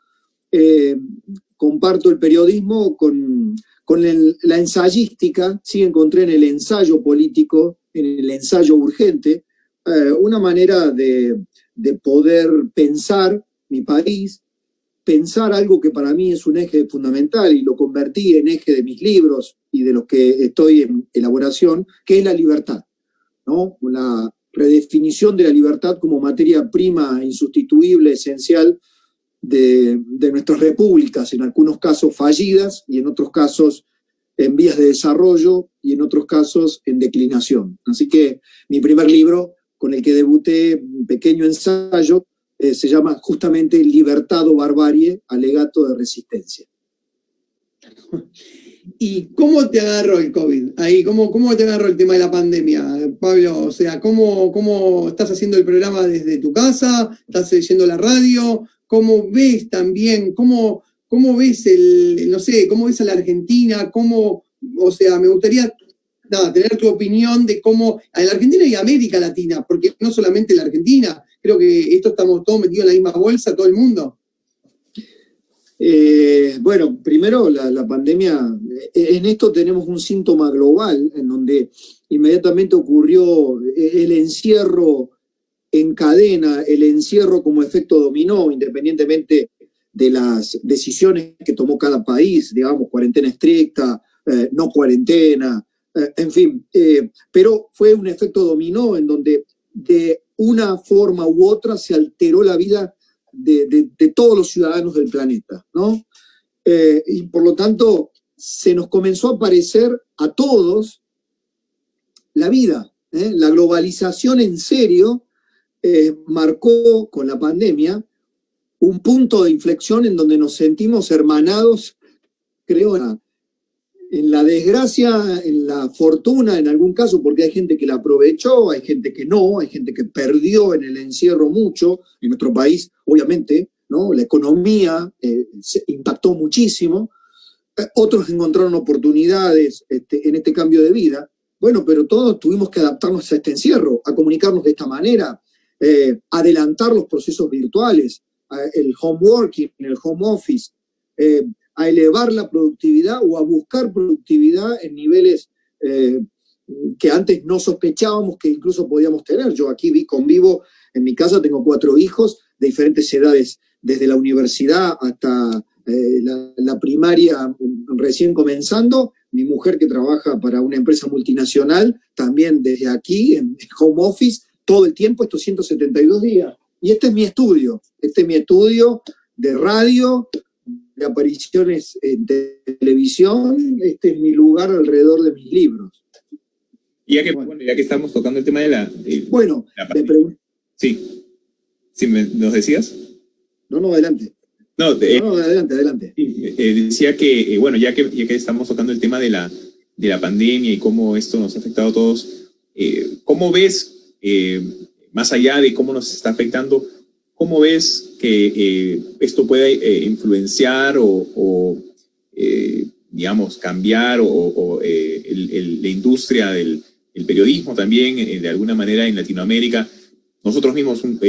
comparto el periodismo con la ensayística, sí encontré en el ensayo político, en el ensayo urgente, una manera de poder pensar mi país, pensar algo que para mí es un eje fundamental y lo convertí en eje de mis libros y de los que estoy en elaboración, que es la libertad, ¿no? La redefinición de la libertad como materia prima, insustituible, esencial de nuestras repúblicas, en algunos casos fallidas y en otros casos en vías de desarrollo y en otros casos en declinación. Así que mi primer libro, con el que debuté, un pequeño ensayo, se llama justamente Libertad o Barbarie, alegato de resistencia. ¿Y cómo te agarró el COVID? Ahí, ¿cómo te agarró el tema de la pandemia, Pablo? O sea, ¿cómo estás haciendo el programa desde tu casa? ¿Estás leyendo la radio? ¿Cómo ves también? ¿Cómo ves no sé, cómo ves a la Argentina? O sea, me gustaría tener tu opinión de cómo, a la Argentina y América Latina, porque no solamente la Argentina, creo que estamos todos metidos en la misma bolsa, todo el mundo. Bueno, primero la pandemia, en esto tenemos un síntoma global en donde inmediatamente ocurrió el encierro en cadena, el encierro como efecto dominó, independientemente de las decisiones que tomó cada país, digamos, cuarentena estricta, no cuarentena, en fin, pero fue un efecto dominó en donde de una forma u otra se alteró la vida de todos los ciudadanos del planeta, ¿no? Y por lo tanto se nos comenzó a parecer a todos la vida, la globalización en serio marcó con la pandemia un punto de inflexión en donde nos sentimos hermanados, creo, en la desgracia, en la fortuna en algún caso, porque hay gente que la aprovechó, hay gente que no, hay gente que perdió en el encierro mucho. En nuestro país, obviamente, ¿no? La economía se impactó muchísimo. Otros encontraron oportunidades en este cambio de vida. Bueno, pero todos tuvimos que adaptarnos a este encierro, a comunicarnos de esta manera, adelantar los procesos virtuales, el home working, el home office, a elevar la productividad o a buscar productividad en niveles que antes no sospechábamos que incluso podíamos tener. Yo aquí convivo en mi casa, tengo 4 hijos de diferentes edades, desde la universidad hasta la primaria recién comenzando, mi mujer que trabaja para una empresa multinacional, también desde aquí, en home office, todo el tiempo, estos 172 días. Y este es mi estudio de radio, de apariciones en televisión, este es mi lugar alrededor de mis libros. Y ya que estamos tocando el tema de la Sí, ¿nos decías? No, adelante. Adelante. Decía que, ya que estamos tocando el tema de la pandemia y cómo esto nos ha afectado a todos, ¿cómo ves, más allá de cómo nos está afectando, cómo ves que esto puede influenciar o digamos, cambiar la industria del periodismo también, de alguna manera en Latinoamérica? Nosotros mismos, un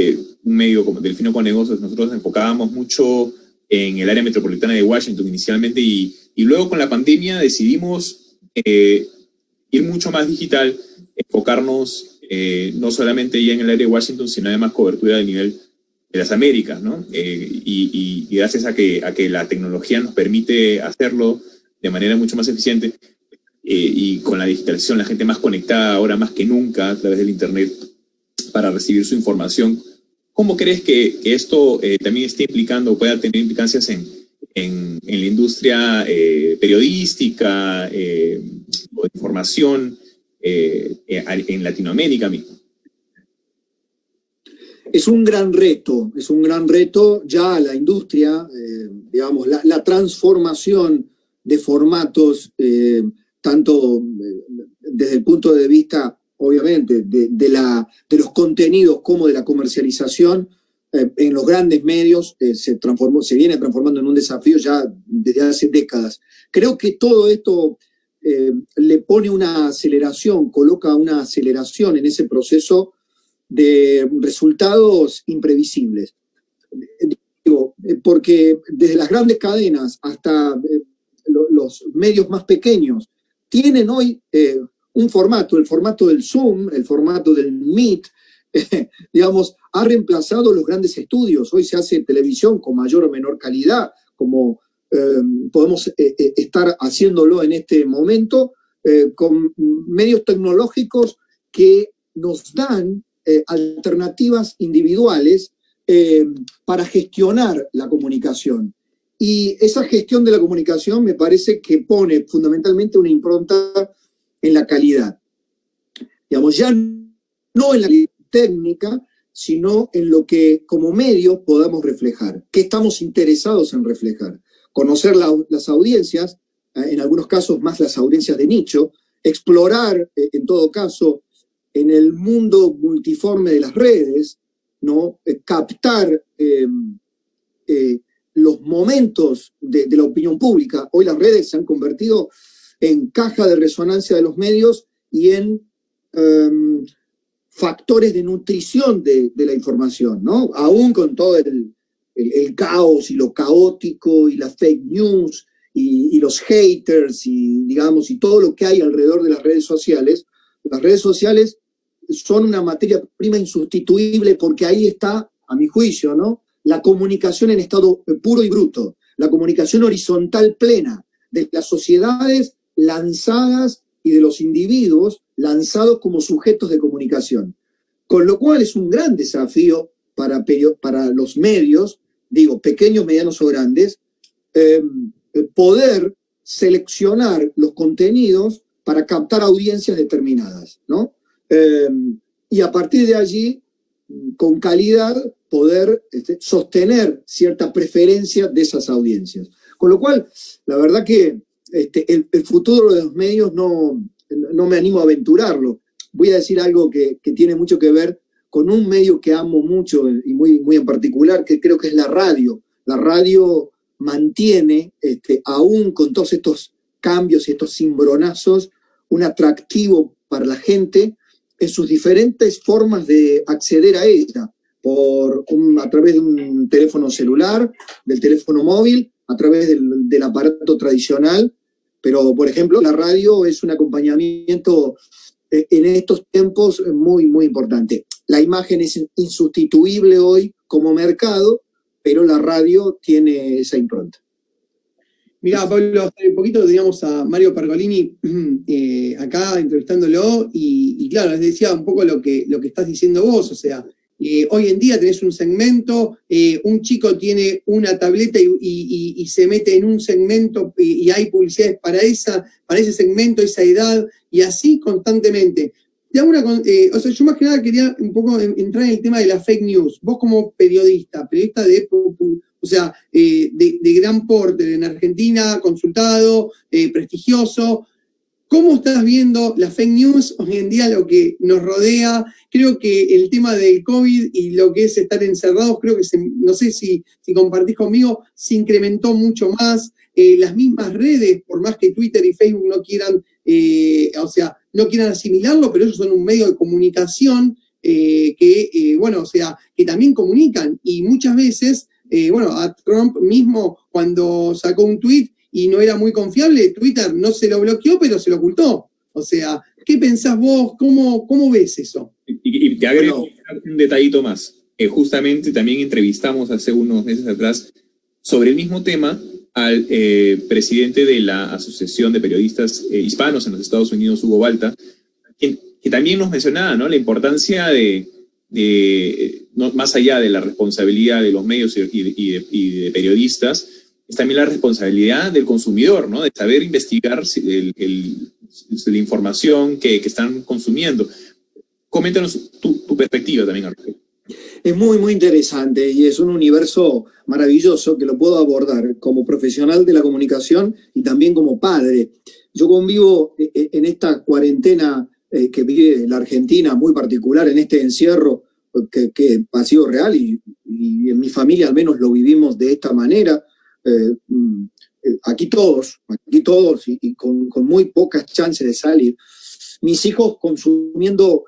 medio como Delfino con Negocios, nosotros nos enfocábamos mucho en el área metropolitana de Washington inicialmente y luego con la pandemia decidimos ir mucho más digital, enfocarnos no solamente ya en el área de Washington, sino además cobertura del nivel de las Américas, ¿no? Y gracias a que la tecnología nos permite hacerlo de manera mucho más eficiente y con la digitalización, la gente más conectada ahora más que nunca a través del Internet para recibir su información. ¿Cómo crees que esto también esté implicando o pueda tener implicancias en la industria periodística o de información en Latinoamérica mismo? Es un gran reto ya la industria, digamos, la transformación de formatos, tanto desde el punto de vista, obviamente, de los contenidos como de la comercialización en los grandes medios, se viene transformando en un desafío ya desde hace décadas. Creo que todo esto le pone una aceleración, coloca una aceleración en ese proceso de resultados imprevisibles. Porque desde las grandes cadenas hasta los medios más pequeños tienen hoy un formato, el formato del Zoom, el formato del Meet, digamos, ha reemplazado los grandes estudios. Hoy se hace televisión con mayor o menor calidad, como podemos estar haciéndolo en este momento, con medios tecnológicos que nos dan alternativas individuales para gestionar la comunicación. Y esa gestión de la comunicación me parece que pone fundamentalmente una impronta en la calidad. Digamos, ya no en la técnica, sino en lo que como medios podamos reflejar. ¿Qué estamos interesados en reflejar? Conocer las audiencias, en algunos casos más las audiencias de nicho, explorar, en todo caso, en el mundo multiforme de las redes, ¿no? Captar los momentos de la opinión pública. Hoy las redes se han convertido en caja de resonancia de los medios y en factores de nutrición de la información, ¿no? Aún con todo el caos y lo caótico y las fake news y los haters y, digamos, y todo lo que hay alrededor de las redes sociales son una materia prima insustituible porque ahí está, a mi juicio, ¿no?, la comunicación en estado puro y bruto, la comunicación horizontal plena de las sociedades lanzadas y de los individuos lanzados como sujetos de comunicación. Con lo cual es un gran desafío para los medios, digo, pequeños, medianos o grandes, poder seleccionar los contenidos para captar audiencias determinadas, ¿no? Y a partir de allí, con calidad, poder sostener cierta preferencia de esas audiencias. Con lo cual, la verdad que el futuro de los medios no me animo a aventurarlo. Voy a decir algo que tiene mucho que ver con un medio que amo mucho y muy, muy en particular, que creo que es la radio. La radio mantiene, aún con todos estos cambios y estos cimbronazos, un atractivo para la gente en sus diferentes formas de acceder a ella, a través de un teléfono celular, del teléfono móvil, a través del aparato tradicional. Pero, por ejemplo, la radio es un acompañamiento en estos tiempos muy, muy importante. La imagen es insustituible hoy como mercado, pero la radio tiene esa impronta. Mirá, Pablo, hace un poquito teníamos a Mario Pergolini acá entrevistándolo y claro, les decía un poco lo que estás diciendo vos, o sea, hoy en día tenés un segmento, un chico tiene una tableta y se mete en un segmento y hay publicidades para ese segmento, esa edad, y así constantemente. O sea, yo más que nada quería un poco entrar en el tema de la fake news. Vos como periodista de gran porte en Argentina, consultado, prestigioso, ¿cómo estás viendo la fake news hoy en día, lo que nos rodea? Creo que el tema del COVID y lo que es estar encerrados, creo que, no sé si compartís conmigo, se incrementó mucho más. Las mismas redes, por más que Twitter y Facebook no quieran asimilarlo, pero ellos son un medio de comunicación que también comunican. Y muchas veces, a Trump mismo, cuando sacó un tweet y no era muy confiable, Twitter no se lo bloqueó, pero se lo ocultó. O sea, ¿qué pensás vos? ¿Cómo ves eso? Y te agrego un detallito más. Justamente también entrevistamos hace unos meses atrás sobre el mismo tema al presidente de la Asociación de Periodistas Hispanos en los Estados Unidos, Hugo Balta, que también nos mencionaba, ¿no?, la importancia no, más allá de la responsabilidad de los medios y de periodistas, es también la responsabilidad del consumidor, ¿no?, de saber investigar la información que están consumiendo. Coméntanos tu perspectiva también al respecto. Es muy, muy interesante y es un universo maravilloso que lo puedo abordar como profesional de la comunicación y también como padre. Yo convivo en esta cuarentena que vive la Argentina, muy particular, en este encierro que ha sido real y en mi familia al menos lo vivimos de esta manera. Aquí todos y con muy pocas chances de salir. Mis hijos consumiendo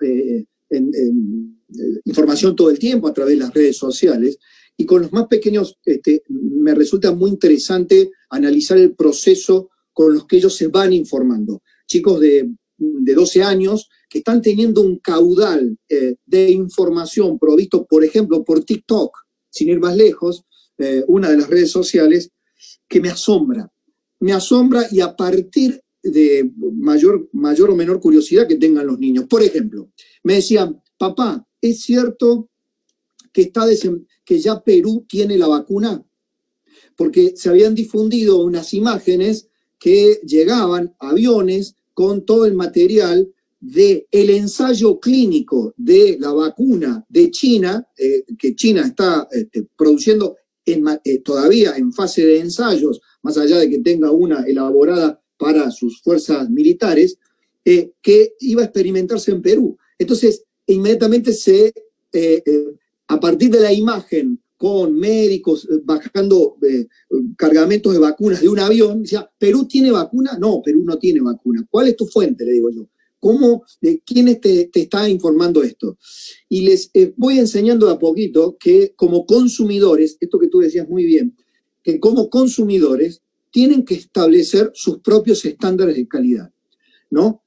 información todo el tiempo a través de las redes sociales, y con los más pequeños me resulta muy interesante analizar el proceso con los que ellos se van informando. Chicos de 12 años que están teniendo un caudal de información provisto, por ejemplo, por TikTok, sin ir más lejos, una de las redes sociales, que me asombra. Me asombra, y a partir de mayor o menor curiosidad que tengan los niños. Por ejemplo, me decían, papá, ¿es cierto que ya Perú tiene la vacuna? Porque se habían difundido unas imágenes que llegaban aviones con todo el material del ensayo clínico de la vacuna de China, que China está produciendo todavía en fase de ensayos, más allá de que tenga una elaborada para sus fuerzas militares, que iba a experimentarse en Perú. Entonces, inmediatamente a partir de la imagen con médicos bajando cargamentos de vacunas de un avión, decía, ¿Perú tiene vacuna? No, Perú no tiene vacuna. ¿Cuál es tu fuente? Le digo yo. ¿Quién te está informando esto? Y les voy enseñando de a poquito que como consumidores, esto que tú decías muy bien, que como consumidores tienen que establecer sus propios estándares de calidad, ¿no?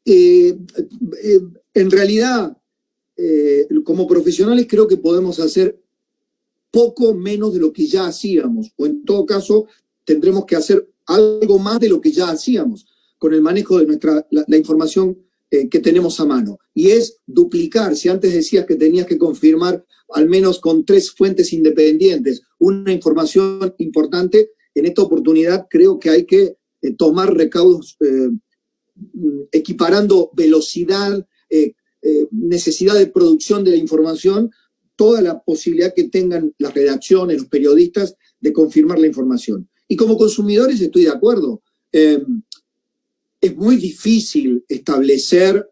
En realidad, como profesionales creo que podemos hacer poco menos de lo que ya hacíamos, o en todo caso tendremos que hacer algo más de lo que ya hacíamos con el manejo de la información que tenemos a mano. Y es duplicar. Si antes decías que tenías que confirmar al menos con 3 fuentes independientes una información importante, en esta oportunidad creo que hay que tomar recaudos equiparando velocidad, necesidad de producción de la información, toda la posibilidad que tengan las redacciones, los periodistas, de confirmar la información. Y como consumidores estoy de acuerdo. Es muy difícil establecer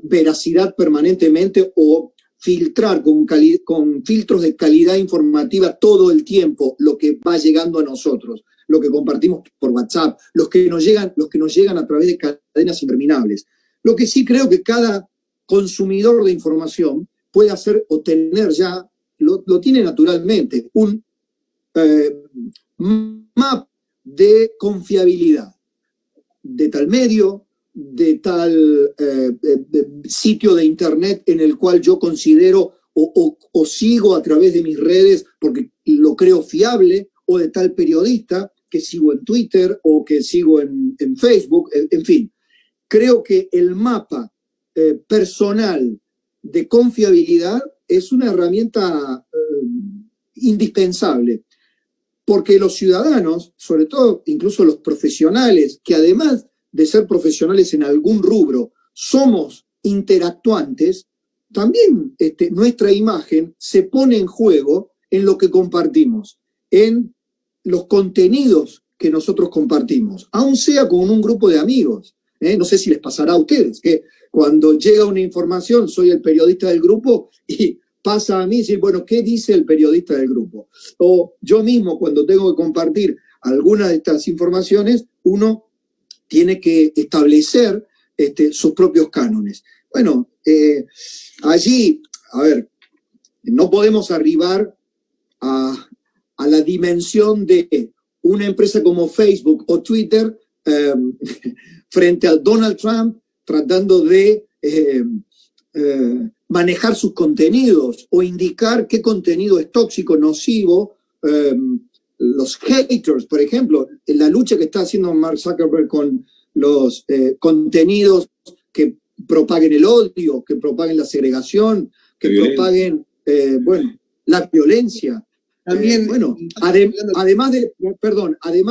veracidad permanentemente o filtrar con filtros de calidad informativa todo el tiempo lo que va llegando a nosotros, lo que compartimos por WhatsApp, los que nos llegan a través de cadenas interminables. Lo que sí creo que cada consumidor de información puede hacer o tener ya, lo tiene naturalmente, un map de confiabilidad de tal medio, de tal sitio de internet en el cual yo considero o sigo a través de mis redes porque lo creo fiable, o de tal periodista que sigo en Twitter o que sigo en Facebook, en fin. Creo que el mapa personal de confiabilidad es una herramienta indispensable, porque los ciudadanos, sobre todo incluso los profesionales, que además de ser profesionales en algún rubro, somos interactuantes, también nuestra imagen se pone en juego en lo que compartimos, en los contenidos que nosotros compartimos, aun sea con un grupo de amigos. No sé si les pasará a ustedes, que cuando llega una información, soy el periodista del grupo y pasa a mí decir, bueno, ¿qué dice el periodista del grupo? O yo mismo, cuando tengo que compartir alguna de estas informaciones, uno tiene que establecer sus propios cánones. Bueno, allí, a ver, no podemos arribar a la dimensión de una empresa como Facebook o Twitter frente a Donald Trump tratando de manejar sus contenidos o indicar qué contenido es tóxico, nocivo. Los haters, por ejemplo, en la lucha que está haciendo Mark Zuckerberg con los contenidos que propaguen el odio, que propaguen la segregación, que propaguen, la violencia. También, además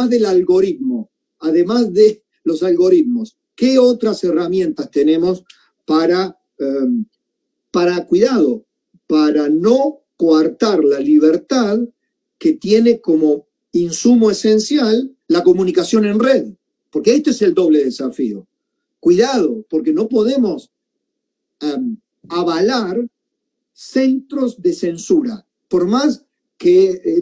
del algoritmo, además de los algoritmos, ¿qué otras herramientas tenemos para cuidado, para no coartar la libertad que tiene como insumo esencial la comunicación en red? Porque este es el doble desafío. Cuidado, porque no podemos avalar centros de censura, por más que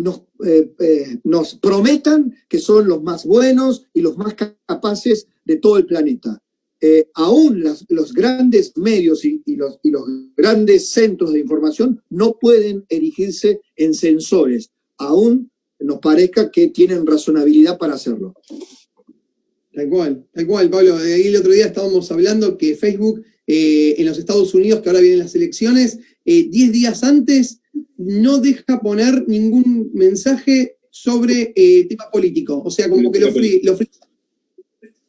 nos prometan que son los más buenos y los más capaces de todo el planeta. Aún los grandes medios y los grandes centros de información no pueden erigirse en censores, aún nos parezca que tienen razonabilidad para hacerlo. Tal cual, Pablo. De ahí el otro día estábamos hablando que Facebook en los Estados Unidos, que ahora vienen las elecciones, 10 días antes no deja poner ningún mensaje sobre tema político. O sea, como que lo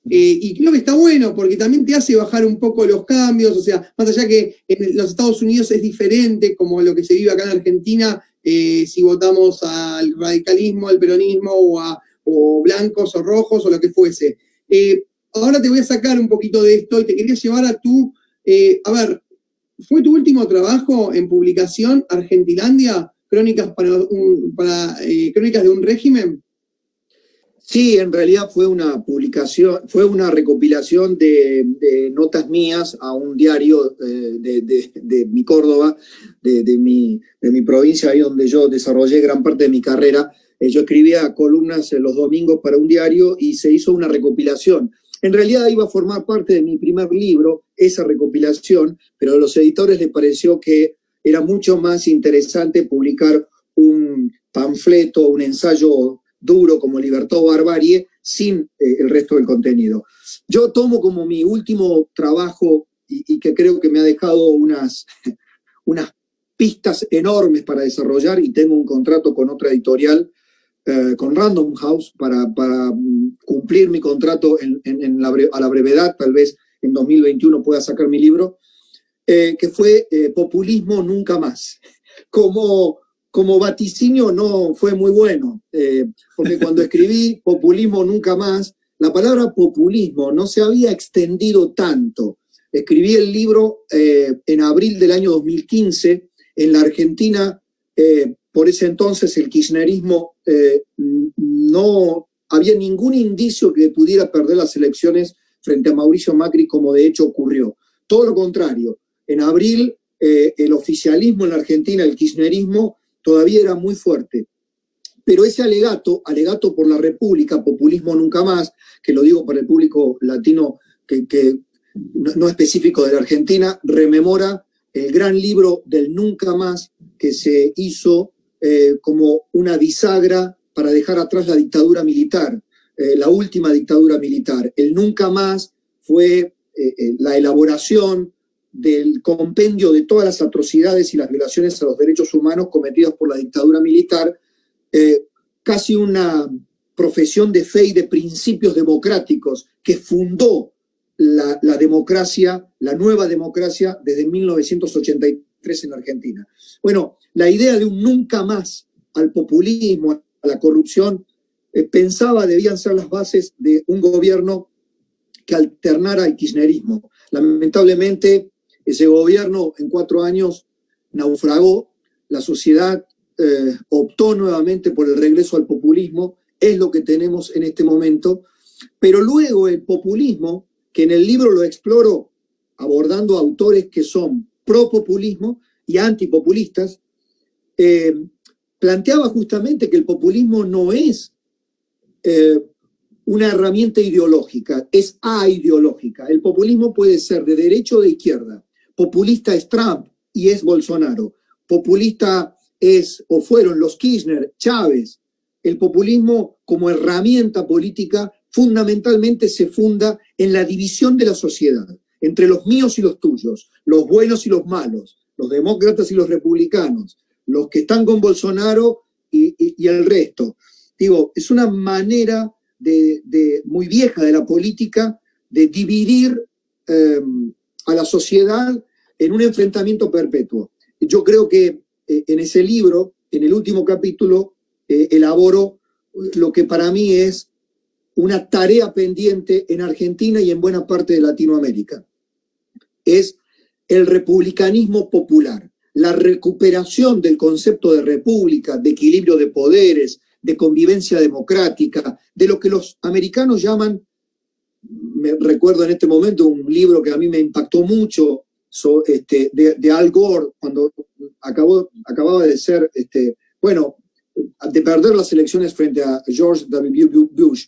y creo que está bueno porque también te hace bajar un poco los cambios, o sea, más allá que en los Estados Unidos es diferente como lo que se vive acá en Argentina, si votamos al radicalismo, al peronismo o blancos o rojos o lo que fuese. Ahora te voy a sacar un poquito de esto y te quería llevar a a ver, ¿fue tu último trabajo en publicación Argentilandia? Crónicas Crónicas de un régimen. Sí, en realidad fue una publicación, fue una recopilación de notas mías a un diario de mi Córdoba, de mi provincia, ahí donde yo desarrollé gran parte de mi carrera. Yo escribía columnas los domingos para un diario y se hizo una recopilación. En realidad iba a formar parte de mi primer libro, esa recopilación, pero a los editores les pareció que era mucho más interesante publicar un panfleto, un ensayo duro como Libertad o Barbarie, sin el resto del contenido. Yo tomo como mi último trabajo, y que creo que me ha dejado unas pistas enormes para desarrollar, y tengo un contrato con otra editorial, con Random House, para cumplir mi contrato a la brevedad, tal vez en 2021 pueda sacar mi libro, que fue Populismo Nunca Más. Como vaticinio no fue muy bueno, porque cuando escribí Populismo Nunca Más, la palabra populismo no se había extendido tanto. Escribí el libro en abril del año 2015. En la Argentina, por ese entonces, el kirchnerismo no había ningún indicio que pudiera perder las elecciones frente a Mauricio Macri, como de hecho ocurrió. Todo lo contrario. En abril, el oficialismo en la Argentina, el kirchnerismo, todavía era muy fuerte. Pero ese alegato por la República, Populismo Nunca Más, que lo digo para el público latino que no específico de la Argentina, rememora el gran libro del Nunca Más que se hizo como una bisagra para dejar atrás la dictadura militar, la última dictadura militar. El Nunca Más fue la elaboración del compendio de todas las atrocidades y las violaciones a los derechos humanos cometidas por la dictadura militar, casi una profesión de fe y de principios democráticos que fundó la democracia, la nueva democracia desde 1983 en Argentina. Bueno, la idea de un nunca más al populismo, a la corrupción, pensaba debían ser las bases de un gobierno que alternara al kirchnerismo. Lamentablemente, ese gobierno en 4 años naufragó, la sociedad optó nuevamente por el regreso al populismo, es lo que tenemos en este momento, pero luego el populismo, que en el libro lo exploro abordando autores que son pro-populismo y antipopulistas, planteaba justamente que el populismo no es una herramienta ideológica, es aideológica. El populismo puede ser de derecha o de izquierda. Populista es Trump y es Bolsonaro. Populista es o fueron los Kirchner, Chávez. El populismo como herramienta política fundamentalmente se funda en la división de la sociedad, entre los míos y los tuyos, los buenos y los malos, los demócratas y los republicanos, los que están con Bolsonaro y el resto. Digo, es una manera muy vieja de la política de dividir a la sociedad en un enfrentamiento perpetuo. Yo creo que en ese libro, en el último capítulo, elaboro lo que para mí es una tarea pendiente en Argentina y en buena parte de Latinoamérica. Es el republicanismo popular, la recuperación del concepto de república, de equilibrio de poderes, de convivencia democrática, de lo que los americanos llaman, me recuerdo en este momento un libro que a mí me impactó mucho, de Al Gore, cuando acababa de ser, de perder las elecciones frente a George W. Bush.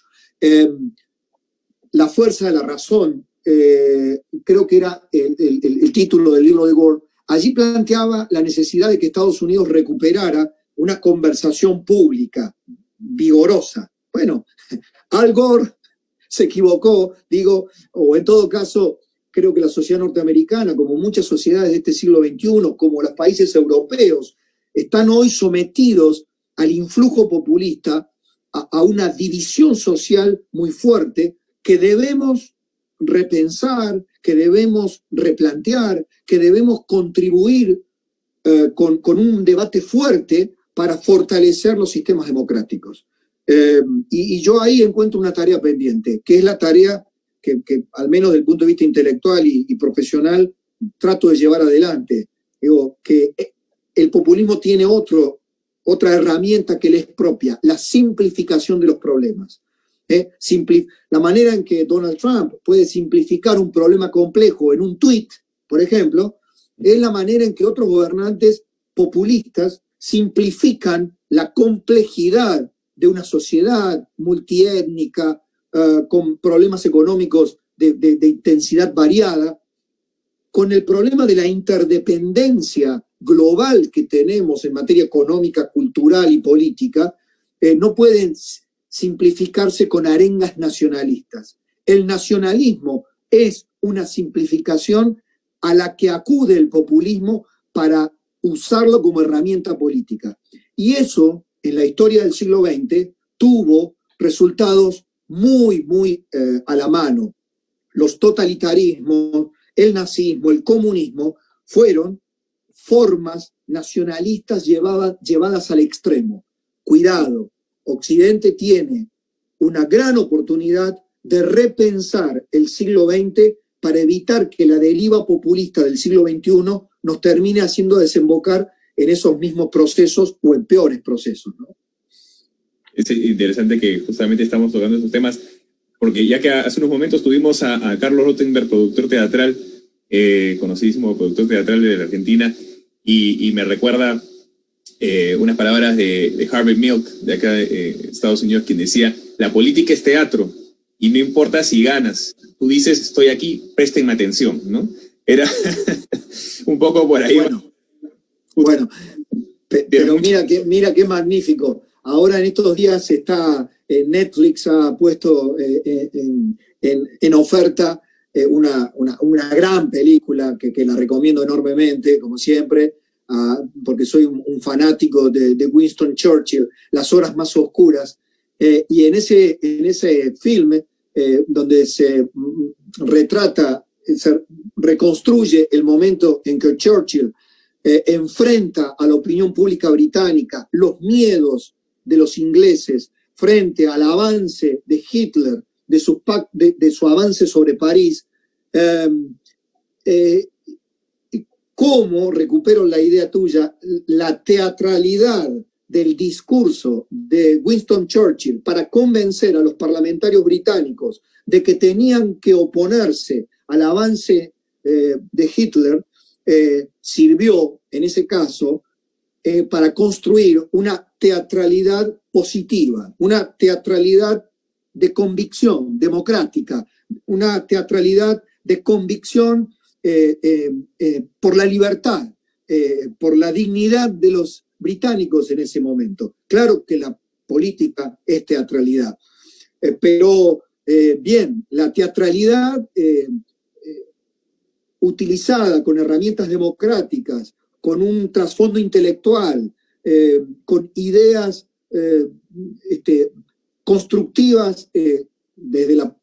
La fuerza de la razón, creo que era el título del libro de Gore. Allí planteaba la necesidad de que Estados Unidos recuperara una conversación pública vigorosa. Bueno, Al Gore se equivocó, digo, o en todo caso, creo que la sociedad norteamericana, como muchas sociedades de este siglo XXI, como los países europeos, están hoy sometidos al influjo populista, a una división social muy fuerte que debemos repensar, que debemos replantear, que debemos contribuir con un debate fuerte para fortalecer los sistemas democráticos. Y yo ahí encuentro una tarea pendiente, que es la tarea que al menos desde el punto de vista intelectual y profesional, trato de llevar adelante. Digo, que el populismo tiene otra herramienta que le es propia, la simplificación de los problemas. La manera en que Donald Trump puede simplificar un problema complejo en un tuit, por ejemplo, es la manera en que otros gobernantes populistas simplifican la complejidad de una sociedad multiétnica, con problemas económicos de intensidad variada, con el problema de la interdependencia global que tenemos en materia económica, cultural y política, no pueden simplificarse con arengas nacionalistas. El nacionalismo es una simplificación a la que acude el populismo para usarlo como herramienta política. Y eso, en la historia del siglo XX, tuvo resultados muy a la mano. Los totalitarismos, el nazismo, el comunismo, fueron formas nacionalistas llevadas al extremo. Cuidado, Occidente tiene una gran oportunidad de repensar el siglo XX para evitar que la deriva populista del siglo XXI nos termine haciendo desembocar en esos mismos procesos o en peores procesos, ¿no? Es interesante que justamente estamos tocando esos temas, porque ya que hace unos momentos tuvimos a Carlos Rothenberg, productor teatral, conocidísimo productor teatral de la Argentina, y me recuerda unas palabras de Harvey Milk, de acá de Estados Unidos, quien decía: la política es teatro, y no importa si ganas, tú dices estoy aquí, préstenme atención, ¿no? Era un poco por ahí. Bueno, pero mira qué magnífico. Ahora en estos días Netflix ha puesto en oferta una gran película que la recomiendo enormemente, como siempre, porque soy un fanático de Winston Churchill, Las horas más oscuras, y en ese filme donde se retrata, se reconstruye el momento en que Churchill enfrenta a la opinión pública británica los miedos de los ingleses frente al avance de Hitler, de su avance sobre París, cómo, recupero la idea tuya, la teatralidad del discurso de Winston Churchill para convencer a los parlamentarios británicos de que tenían que oponerse al avance de Hitler, sirvió en ese caso para construir una teatralidad positiva, una teatralidad de convicción democrática, una teatralidad de convicción por la libertad, por la dignidad de los británicos en ese momento. Claro que la política es teatralidad, pero bien, la teatralidad utilizada con herramientas democráticas, con un trasfondo intelectual, con ideas constructivas desde la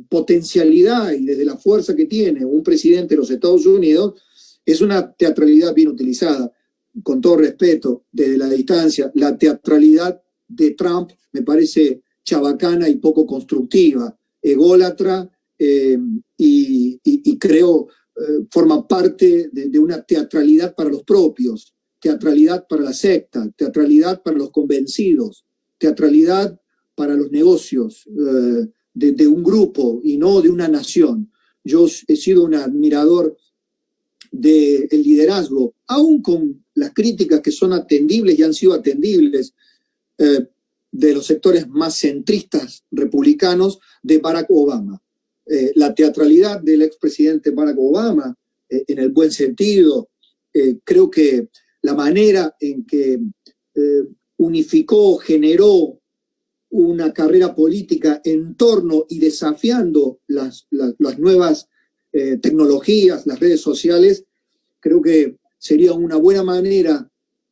potencialidad y desde la fuerza que tiene un presidente de los Estados Unidos, es una teatralidad bien utilizada. Con todo respeto, desde la distancia, la teatralidad de Trump me parece chabacana y poco constructiva, ególatra, y creo forma parte de una teatralidad para los propios, teatralidad para la secta, teatralidad para los convencidos, teatralidad para los negocios de un grupo y no de una nación. Yo he sido un admirador del liderazgo, aún con las críticas que son atendibles y han sido atendibles, de los sectores más centristas republicanos de Barack Obama. La teatralidad del expresidente Barack Obama, en el buen sentido, creo que la manera en que unificó, generó una carrera política en torno y desafiando las nuevas tecnologías, las redes sociales, creo que sería una buena manera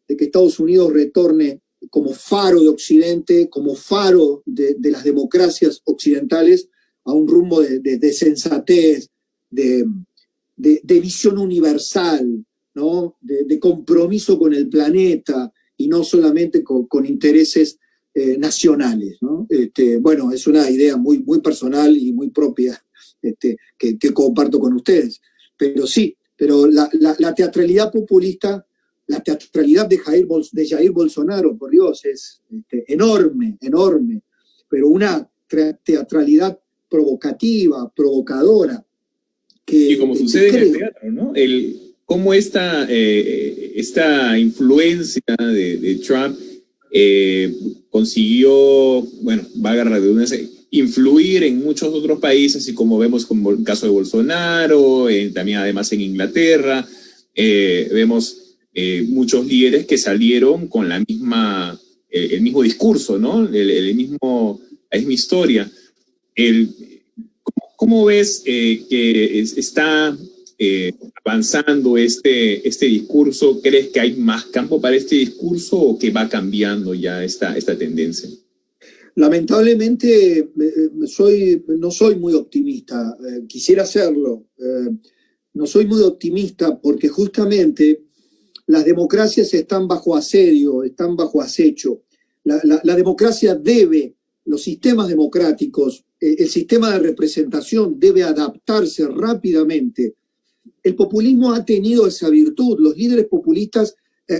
de que Estados Unidos retorne como faro de Occidente, como faro de las democracias occidentales, a un rumbo de sensatez, de visión universal, ¿no? De compromiso con el planeta y no solamente con intereses nacionales, ¿no? Bueno, es una idea muy, muy personal y muy propia que comparto con ustedes. Pero sí, pero la teatralidad populista, la teatralidad de Jair Bolsonaro, por Dios, es enorme, enorme, pero una teatralidad provocativa, provocadora. Y como sucede en el teatro, ¿no? Cómo esta influencia de Trump consiguió, bueno, valga la redundancia, influir en muchos otros países, y como vemos como el caso de Bolsonaro, también además en Inglaterra, vemos muchos líderes que salieron con el mismo discurso, ¿no? La misma historia. ¿Cómo ves que está avanzando este discurso? ¿Crees que hay más campo para este discurso o que va cambiando ya esta tendencia? Lamentablemente no soy muy optimista, quisiera serlo. No soy muy optimista porque justamente las democracias están bajo asedio, están bajo acecho. La democracia debe, los sistemas democráticos, el sistema de representación debe adaptarse rápidamente. El populismo ha tenido esa virtud. Los líderes populistas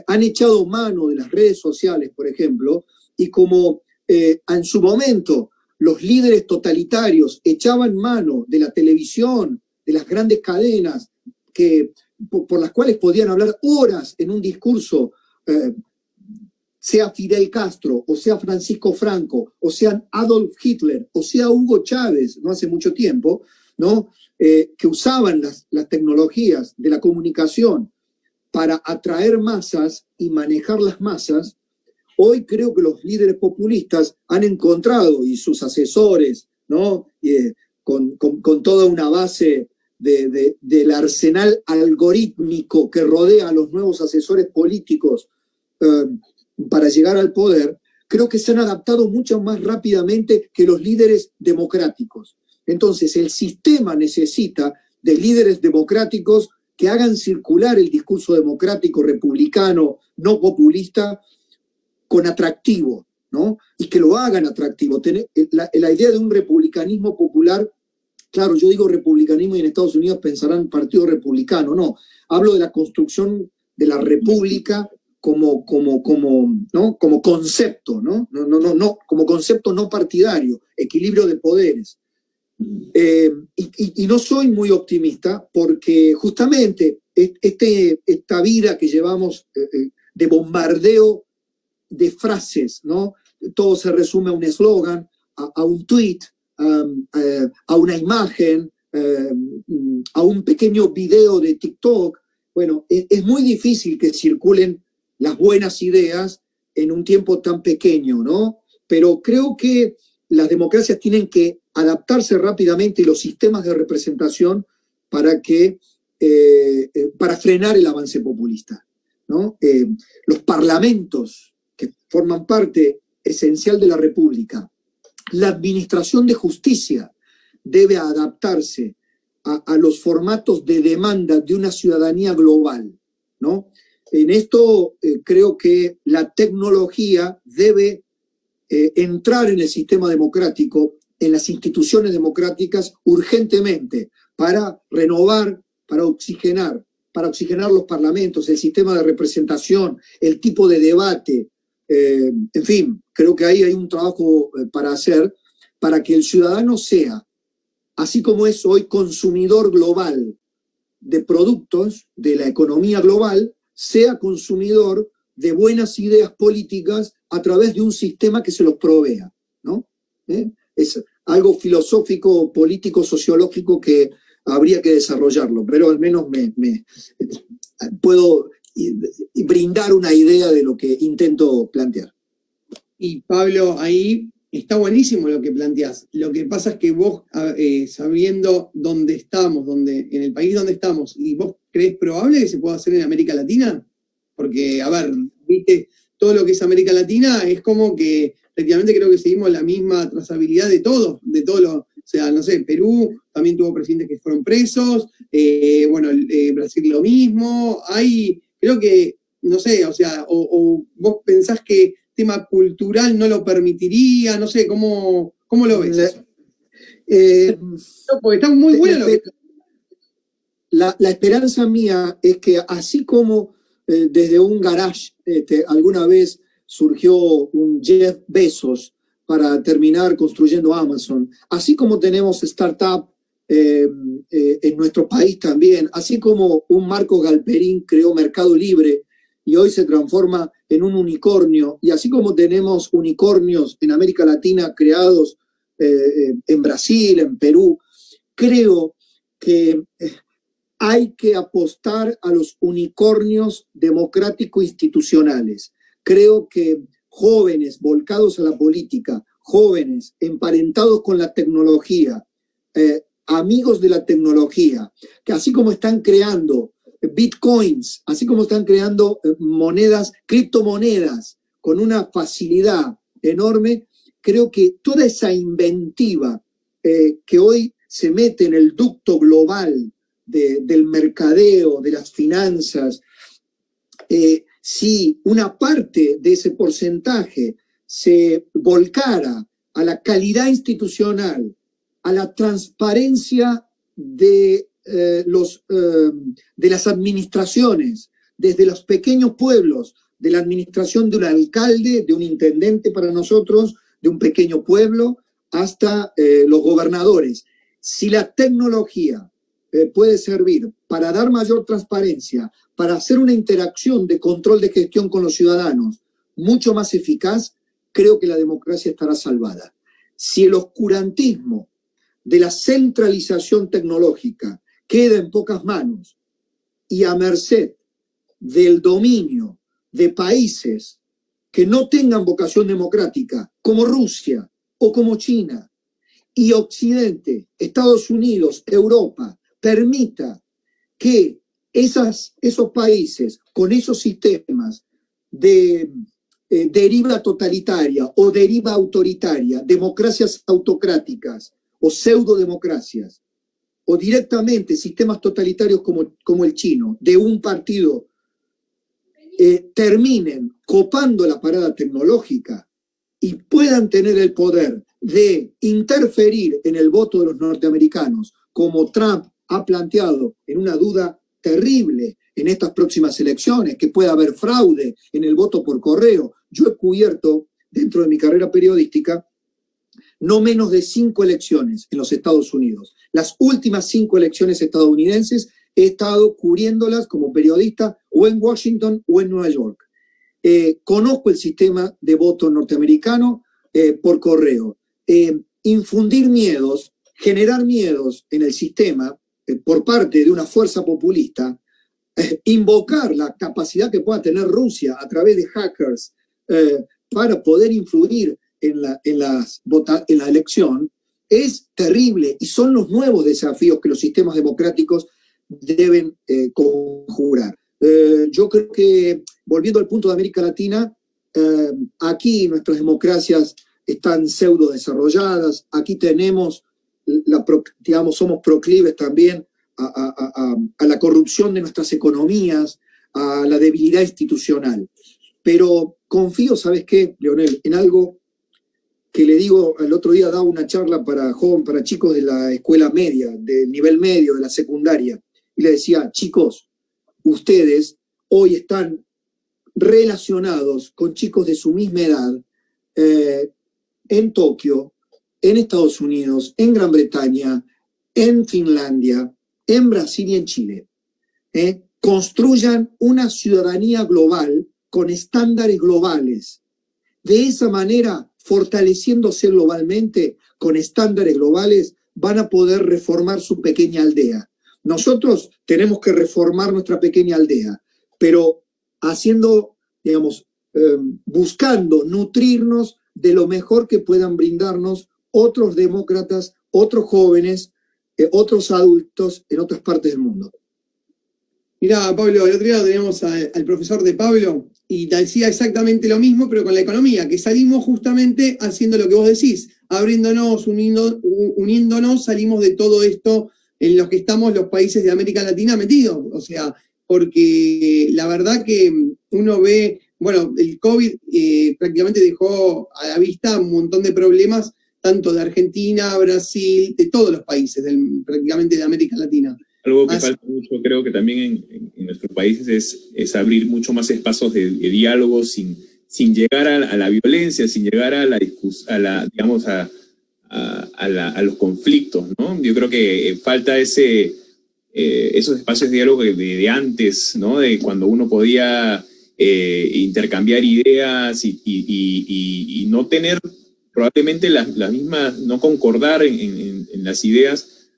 han echado mano de las redes sociales, por ejemplo, y como en su momento los líderes totalitarios echaban mano de la televisión, de las grandes cadenas por las cuales podían hablar horas en un discurso, sea Fidel Castro, o sea Francisco Franco, o sea Adolf Hitler, o sea Hugo Chávez, no hace mucho tiempo, ¿no? Que usaban las tecnologías de la comunicación para atraer masas y manejar las masas. Hoy creo que los líderes populistas han encontrado, y sus asesores, ¿no? Con toda una base del arsenal algorítmico que rodea a los nuevos asesores políticos para llegar al poder, creo que se han adaptado mucho más rápidamente que los líderes democráticos. Entonces, el sistema necesita de líderes democráticos que hagan circular el discurso democrático, republicano, no populista, con atractivo, ¿no? Y que lo hagan atractivo. La idea de un republicanismo popular, claro, yo digo republicanismo y en Estados Unidos pensarán partido republicano, no. Hablo de la construcción de la república como concepto, ¿no? No, como concepto no partidario, equilibrio de poderes. Y no soy muy optimista porque justamente esta vida que llevamos de bombardeo de frases, ¿no? Todo se resume a un eslogan, a un tweet, a una imagen, a un pequeño video de TikTok. Bueno, es muy difícil que circulen las buenas ideas en un tiempo tan pequeño, ¿no? Pero creo que las democracias tienen que adaptarse rápidamente y los sistemas de representación para frenar el avance populista, ¿no? Los parlamentos, que forman parte esencial de la República, la administración de justicia debe adaptarse a los formatos de demanda de una ciudadanía global, ¿no? En esto creo que la tecnología debe entrar en el sistema democrático, en las instituciones democráticas urgentemente, para renovar, para oxigenar los parlamentos, el sistema de representación, el tipo de debate. En fin, creo que ahí hay un trabajo para hacer para que el ciudadano sea, así como es hoy consumidor global de productos de la economía global, sea consumidor de buenas ideas políticas a través de un sistema que se los provea, ¿no? Es algo filosófico, político, sociológico que habría que desarrollarlo, pero al menos puedo brindar una idea de lo que intento plantear. Y Pablo, ahí está buenísimo lo que planteás. Lo que pasa es que vos, sabiendo dónde estamos, en el país donde estamos, ¿y vos crees probable que se pueda hacer en América Latina? Porque, a ver, viste, todo lo que es América Latina es como que efectivamente creo que seguimos la misma trazabilidad de todos los, o sea, no sé, Perú también tuvo presidentes que fueron presos, Brasil lo mismo, creo que, no sé, o sea, o vos pensás que tema cultural no lo permitiría, no sé, ¿cómo lo ves eso? Porque está muy bueno lo que... La esperanza mía es que así como desde un garage alguna vez surgió un Jeff Bezos para terminar construyendo Amazon, así como tenemos startup en nuestro país también, así como un Marco Galperín creó Mercado Libre y hoy se transforma en un unicornio, y así como tenemos unicornios en América Latina creados en Brasil, en Perú, creo que hay que apostar a los unicornios democrático-institucionales. Creo que jóvenes volcados a la política, jóvenes emparentados con la tecnología, amigos de la tecnología, que así como están creando bitcoins, así como están creando monedas, criptomonedas, con una facilidad enorme, creo que toda esa inventiva que hoy se mete en el ducto global del mercadeo, de las finanzas, si una parte de ese porcentaje se volcara a la calidad institucional, a la transparencia de las administraciones, desde los pequeños pueblos, de la administración de un alcalde, de un intendente para nosotros, de un pequeño pueblo, hasta los gobernadores. Si la tecnología puede servir para dar mayor transparencia, para hacer una interacción de control de gestión con los ciudadanos mucho más eficaz, creo que la democracia estará salvada. Si el oscurantismo de la centralización tecnológica queda en pocas manos y a merced del dominio de países que no tengan vocación democrática, como Rusia o como China, y Occidente, Estados Unidos, Europa, permita que esos países con esos sistemas de deriva totalitaria o deriva autoritaria, democracias autocráticas o pseudodemocracias, o directamente sistemas totalitarios como el chino, de un partido, terminen copando la parada tecnológica y puedan tener el poder de interferir en el voto de los norteamericanos, como Trump ha planteado en una duda terrible en estas próximas elecciones, que pueda haber fraude en el voto por correo. Yo he cubierto, dentro de mi carrera periodística, no menos de 5 elecciones en los Estados Unidos. Las últimas 5 elecciones estadounidenses he estado cubriéndolas como periodista o en Washington o en Nueva York. Conozco el sistema de voto norteamericano por correo. Infundir miedos, generar miedos en el sistema por parte de una fuerza populista, invocar la capacidad que pueda tener Rusia a través de hackers para poder influir en la elección, es terrible, y son los nuevos desafíos que los sistemas democráticos deben conjurar. Yo creo que, volviendo al punto de América Latina, aquí nuestras democracias están pseudo desarrolladas, aquí tenemos, somos proclives también a la corrupción de nuestras economías, a la debilidad institucional. Pero confío, ¿sabes qué, Leonel? En algo que le digo, el otro día daba una charla para chicos de la escuela media, del nivel medio, de la secundaria, y le decía, chicos, ustedes hoy están relacionados con chicos de su misma edad en Tokio, en Estados Unidos, en Gran Bretaña, en Finlandia, en Brasil y en Chile. Construyan una ciudadanía global con estándares globales. De esa manera, fortaleciéndose globalmente con estándares globales, van a poder reformar su pequeña aldea. Nosotros tenemos que reformar nuestra pequeña aldea, pero haciendo, buscando nutrirnos de lo mejor que puedan brindarnos otros demócratas, otros jóvenes, otros adultos en otras partes del mundo. Mirá, Pablo, el otro día teníamos al profesor de Pablo y te decía exactamente lo mismo, pero con la economía, que salimos justamente haciendo lo que vos decís, abriéndonos, uniéndonos, salimos de todo esto en los que estamos los países de América Latina metidos. O sea, porque la verdad que uno ve, bueno, el COVID prácticamente dejó a la vista un montón de problemas, tanto de Argentina, Brasil, de todos los países, prácticamente de América Latina. Algo que falta mucho, creo que también en nuestros países es abrir mucho más espacios de diálogo sin llegar a la violencia, sin llegar a la discusión, digamos, a los conflictos, ¿no? Yo creo que falta esos espacios de diálogo de antes, ¿no? De cuando uno podía intercambiar ideas y no tener probablemente las mismas, no concordar en las ideas,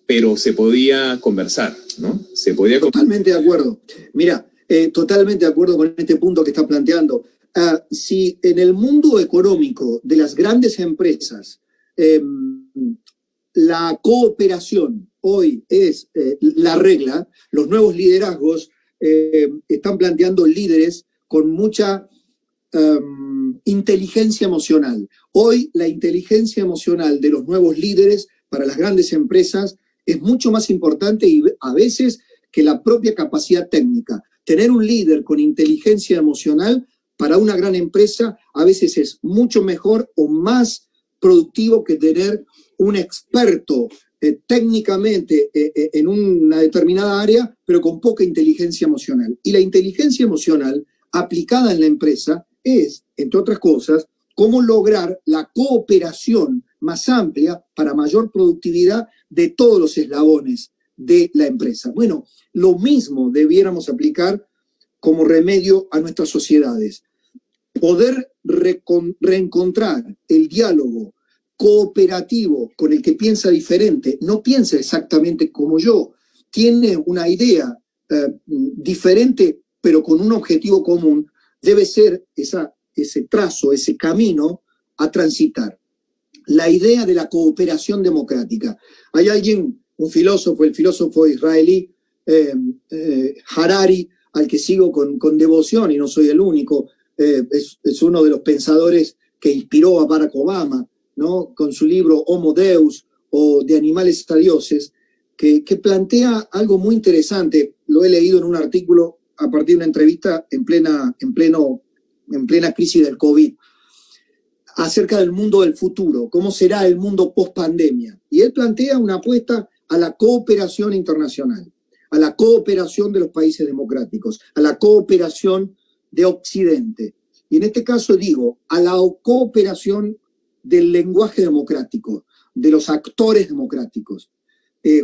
pero se podía conversar, ¿no? Se podía Totalmente de acuerdo. Mira, totalmente de acuerdo con este punto que está planteando. Si en el mundo económico de las grandes empresas la cooperación hoy es la regla, los nuevos liderazgos están planteando líderes con mucha inteligencia emocional. Hoy la inteligencia emocional de los nuevos líderes para las grandes empresas es mucho más importante y a veces que la propia capacidad técnica. Tener un líder con inteligencia emocional para una gran empresa a veces es mucho mejor o más productivo que tener un experto técnicamente en una determinada área, pero con poca inteligencia emocional. Y la inteligencia emocional aplicada en la empresa es, entre otras cosas, cómo lograr la cooperación más amplia para mayor productividad de todos los eslabones de la empresa. Bueno, lo mismo debiéramos aplicar como remedio a nuestras sociedades. Poder reencontrar el diálogo cooperativo con el que piensa diferente, no piensa exactamente como yo, tiene una idea diferente, pero con un objetivo común, debe ser ese trazo, ese camino a transitar. La idea de la cooperación democrática. Hay alguien, un filósofo, el filósofo israelí Harari, al que sigo con devoción y no soy el único, es uno de los pensadores que inspiró a Barack Obama, ¿no? Con su libro Homo Deus o De animales a dioses, que plantea algo muy interesante. Lo he leído en un artículo a partir de una entrevista en plena crisis del COVID, acerca del mundo del futuro, cómo será el mundo post-pandemia. Y él plantea una apuesta a la cooperación internacional, a la cooperación de los países democráticos, a la cooperación de Occidente. Y en este caso digo, a la cooperación del lenguaje democrático, de los actores democráticos.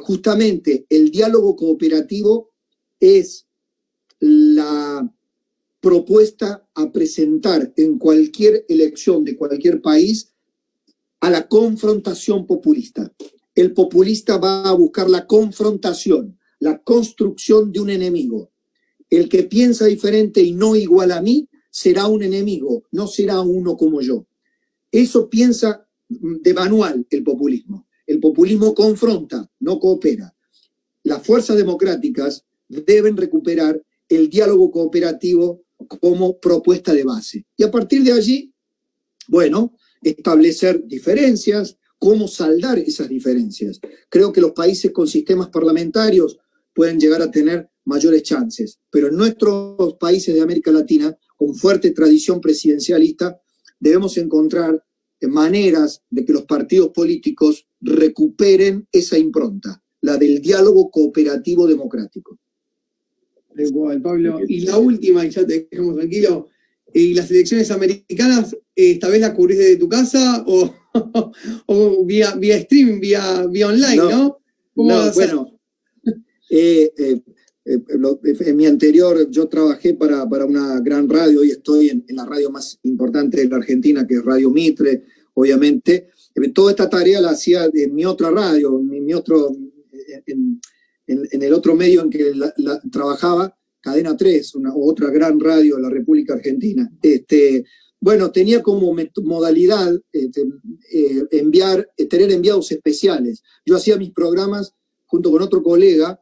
Justamente el diálogo cooperativo es la propuesta a presentar en cualquier elección de cualquier país a la confrontación populista. El populista va a buscar la confrontación, la construcción de un enemigo. El que piensa diferente y no igual a mí será un enemigo, no será uno como yo. Eso piensa de manual el populismo. El populismo confronta, no coopera. Las fuerzas democráticas deben recuperar el diálogo cooperativo como propuesta de base. Y a partir de allí, bueno, establecer diferencias, cómo saldar esas diferencias. Creo que los países con sistemas parlamentarios pueden llegar a tener mayores chances, pero en nuestros países de América Latina, con fuerte tradición presidencialista, debemos encontrar maneras de que los partidos políticos recuperen esa impronta, la del diálogo cooperativo democrático. Igual, Pablo. Y la última, y ya te dejamos tranquilo, ¿y las elecciones americanas, esta vez las cubrís desde tu casa o vía streaming, vía online, ¿no? No, bueno, en mi anterior yo trabajé para una gran radio y estoy en la radio más importante de la Argentina, que es Radio Mitre, obviamente. Toda esta tarea la hacía en mi otra radio, en el otro medio en que trabajaba, Cadena 3, otra gran radio de la República Argentina. bueno, tenía como modalidad tener enviados especiales. Yo hacía mis programas junto con otro colega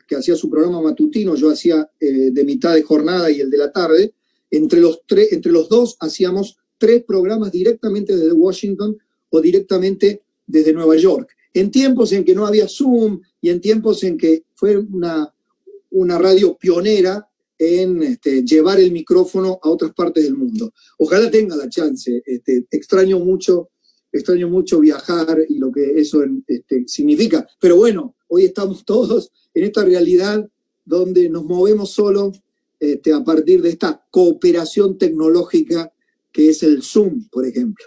que hacía su programa matutino, yo hacía de mitad de jornada y el de la tarde. Entre los dos hacíamos 3 programas directamente desde Washington o directamente desde Nueva York. En tiempos en que no había Zoom y en tiempos en que fue una radio pionera en llevar el micrófono a otras partes del mundo. Ojalá tenga la chance. Extraño mucho viajar y lo que eso significa. Pero bueno, hoy estamos todos en esta realidad donde nos movemos solo a partir de esta cooperación tecnológica que es el Zoom, por ejemplo.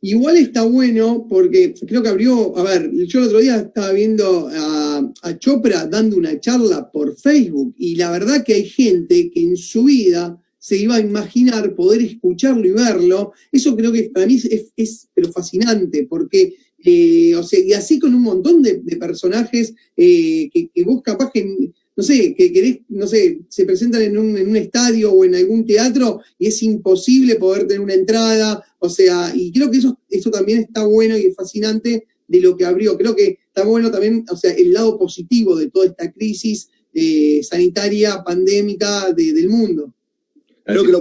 Igual está bueno porque creo que abrió, a ver, yo el otro día estaba viendo a Chopra dando una charla por Facebook y la verdad que hay gente que en su vida se iba a imaginar poder escucharlo y verlo. Eso creo que para mí es pero fascinante porque, o sea, y así con un montón de personajes que vos capaz que, no sé, que querés, no sé, se presentan en un estadio o en algún teatro y es imposible poder tener una entrada, o sea, y creo que eso también está bueno y es fascinante de lo que abrió. Creo que está bueno también, o sea, el lado positivo de toda esta crisis sanitaria, pandémica del mundo. Creo que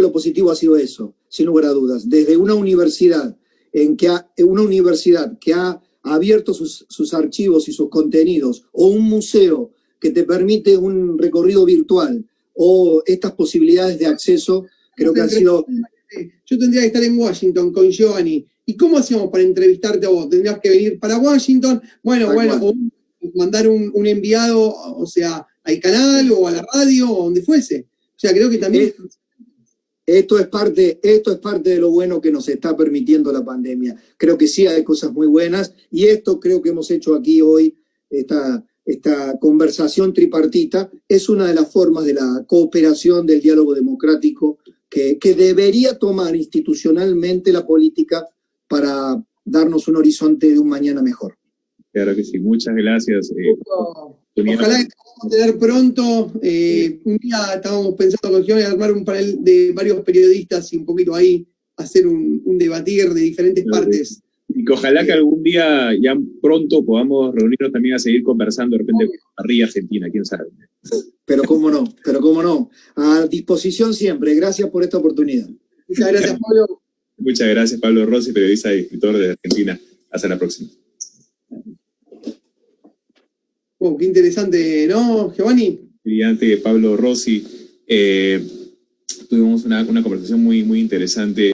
lo positivo ha sido eso, sin lugar a dudas. Desde una universidad que ha abierto sus archivos y sus contenidos, o un museo que te permite un recorrido virtual, o estas posibilidades de acceso, creo que han sido... Yo tendría que estar en Washington con Giovanni. ¿Y cómo hacíamos para entrevistarte a vos? ¿Tendrías que venir para Washington? Bueno, o mandar un enviado, o sea, al canal o a la radio o donde fuese. O sea, creo que también... Esto es parte de lo bueno que nos está permitiendo la pandemia. Creo que sí hay cosas muy buenas y esto creo que hemos hecho aquí hoy, esta conversación tripartita, es una de las formas de la cooperación, del diálogo democrático que debería tomar institucionalmente la política para darnos un horizonte de un mañana mejor. Claro que sí, muchas gracias. Ojalá que podamos tener pronto, un día estábamos pensando con Giovanni armar un panel de varios periodistas y un poquito ahí hacer un debatir de diferentes partes. Y que ojalá que algún día, ya pronto, podamos reunirnos también a seguir conversando de repente con Parrilla Argentina, quién sabe. Pero cómo no. A disposición siempre. Gracias por esta oportunidad. Muchas gracias, Pablo. Muchas gracias, Pablo Rossi, periodista y escritor de Argentina. Hasta la próxima. Qué interesante, ¿no, Giovanni? Brillante, Pablo Rossi. Tuvimos una conversación muy, muy interesante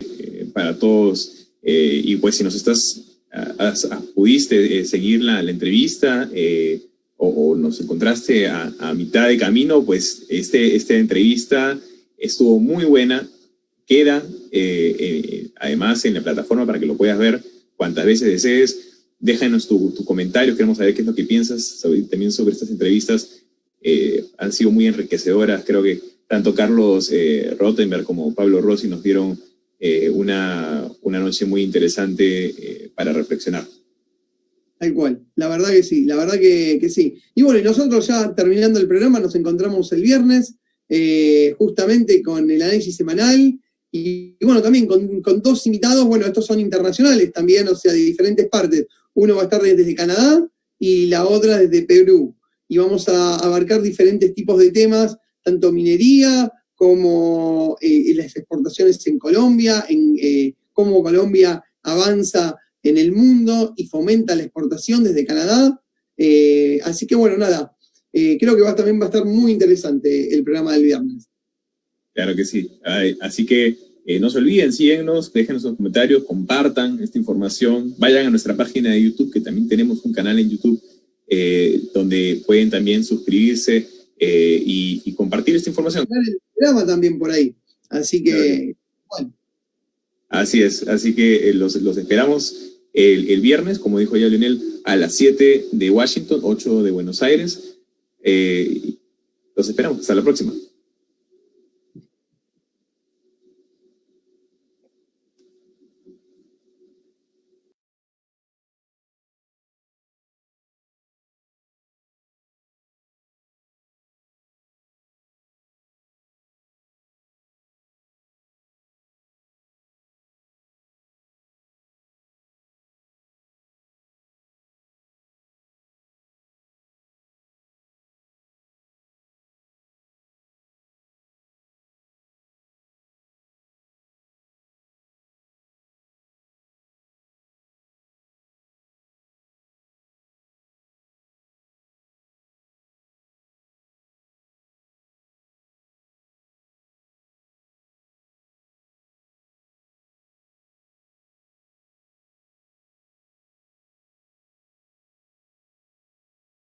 para todos. Y pues si pudiste seguir la entrevista o nos encontraste a mitad de camino, pues esta entrevista estuvo muy buena. Queda además en la plataforma para que lo puedas ver cuantas veces desees. Déjanos tu comentario, queremos saber qué es lo que piensas también sobre estas entrevistas. Han sido muy enriquecedoras. Creo que tanto Carlos Rothenberg como Pablo Rossi nos dieron una noche muy interesante para reflexionar. Tal cual, la verdad que sí, que sí. Y bueno, y nosotros ya terminando el programa nos encontramos el viernes, justamente con el análisis semanal, y bueno, también con 2 invitados, bueno, estos son internacionales también, o sea, de diferentes partes. Uno va a estar desde Canadá y la otra desde Perú. Y vamos a abarcar diferentes tipos de temas, tanto minería como las exportaciones en Colombia, cómo Colombia avanza en el mundo y fomenta la exportación desde Canadá. Así que bueno, nada, creo que también va a estar muy interesante el programa del viernes. Claro que sí. Así que no se olviden, síguenos, déjenos sus comentarios, compartan esta información, vayan a nuestra página de YouTube, que también tenemos un canal en YouTube, donde pueden también suscribirse y compartir esta información. El programa también por ahí. Así que, bueno. Así es, así que los esperamos el viernes, como dijo ya Leonel, a las 7 de Washington, 8 de Buenos Aires. Los esperamos, hasta la próxima.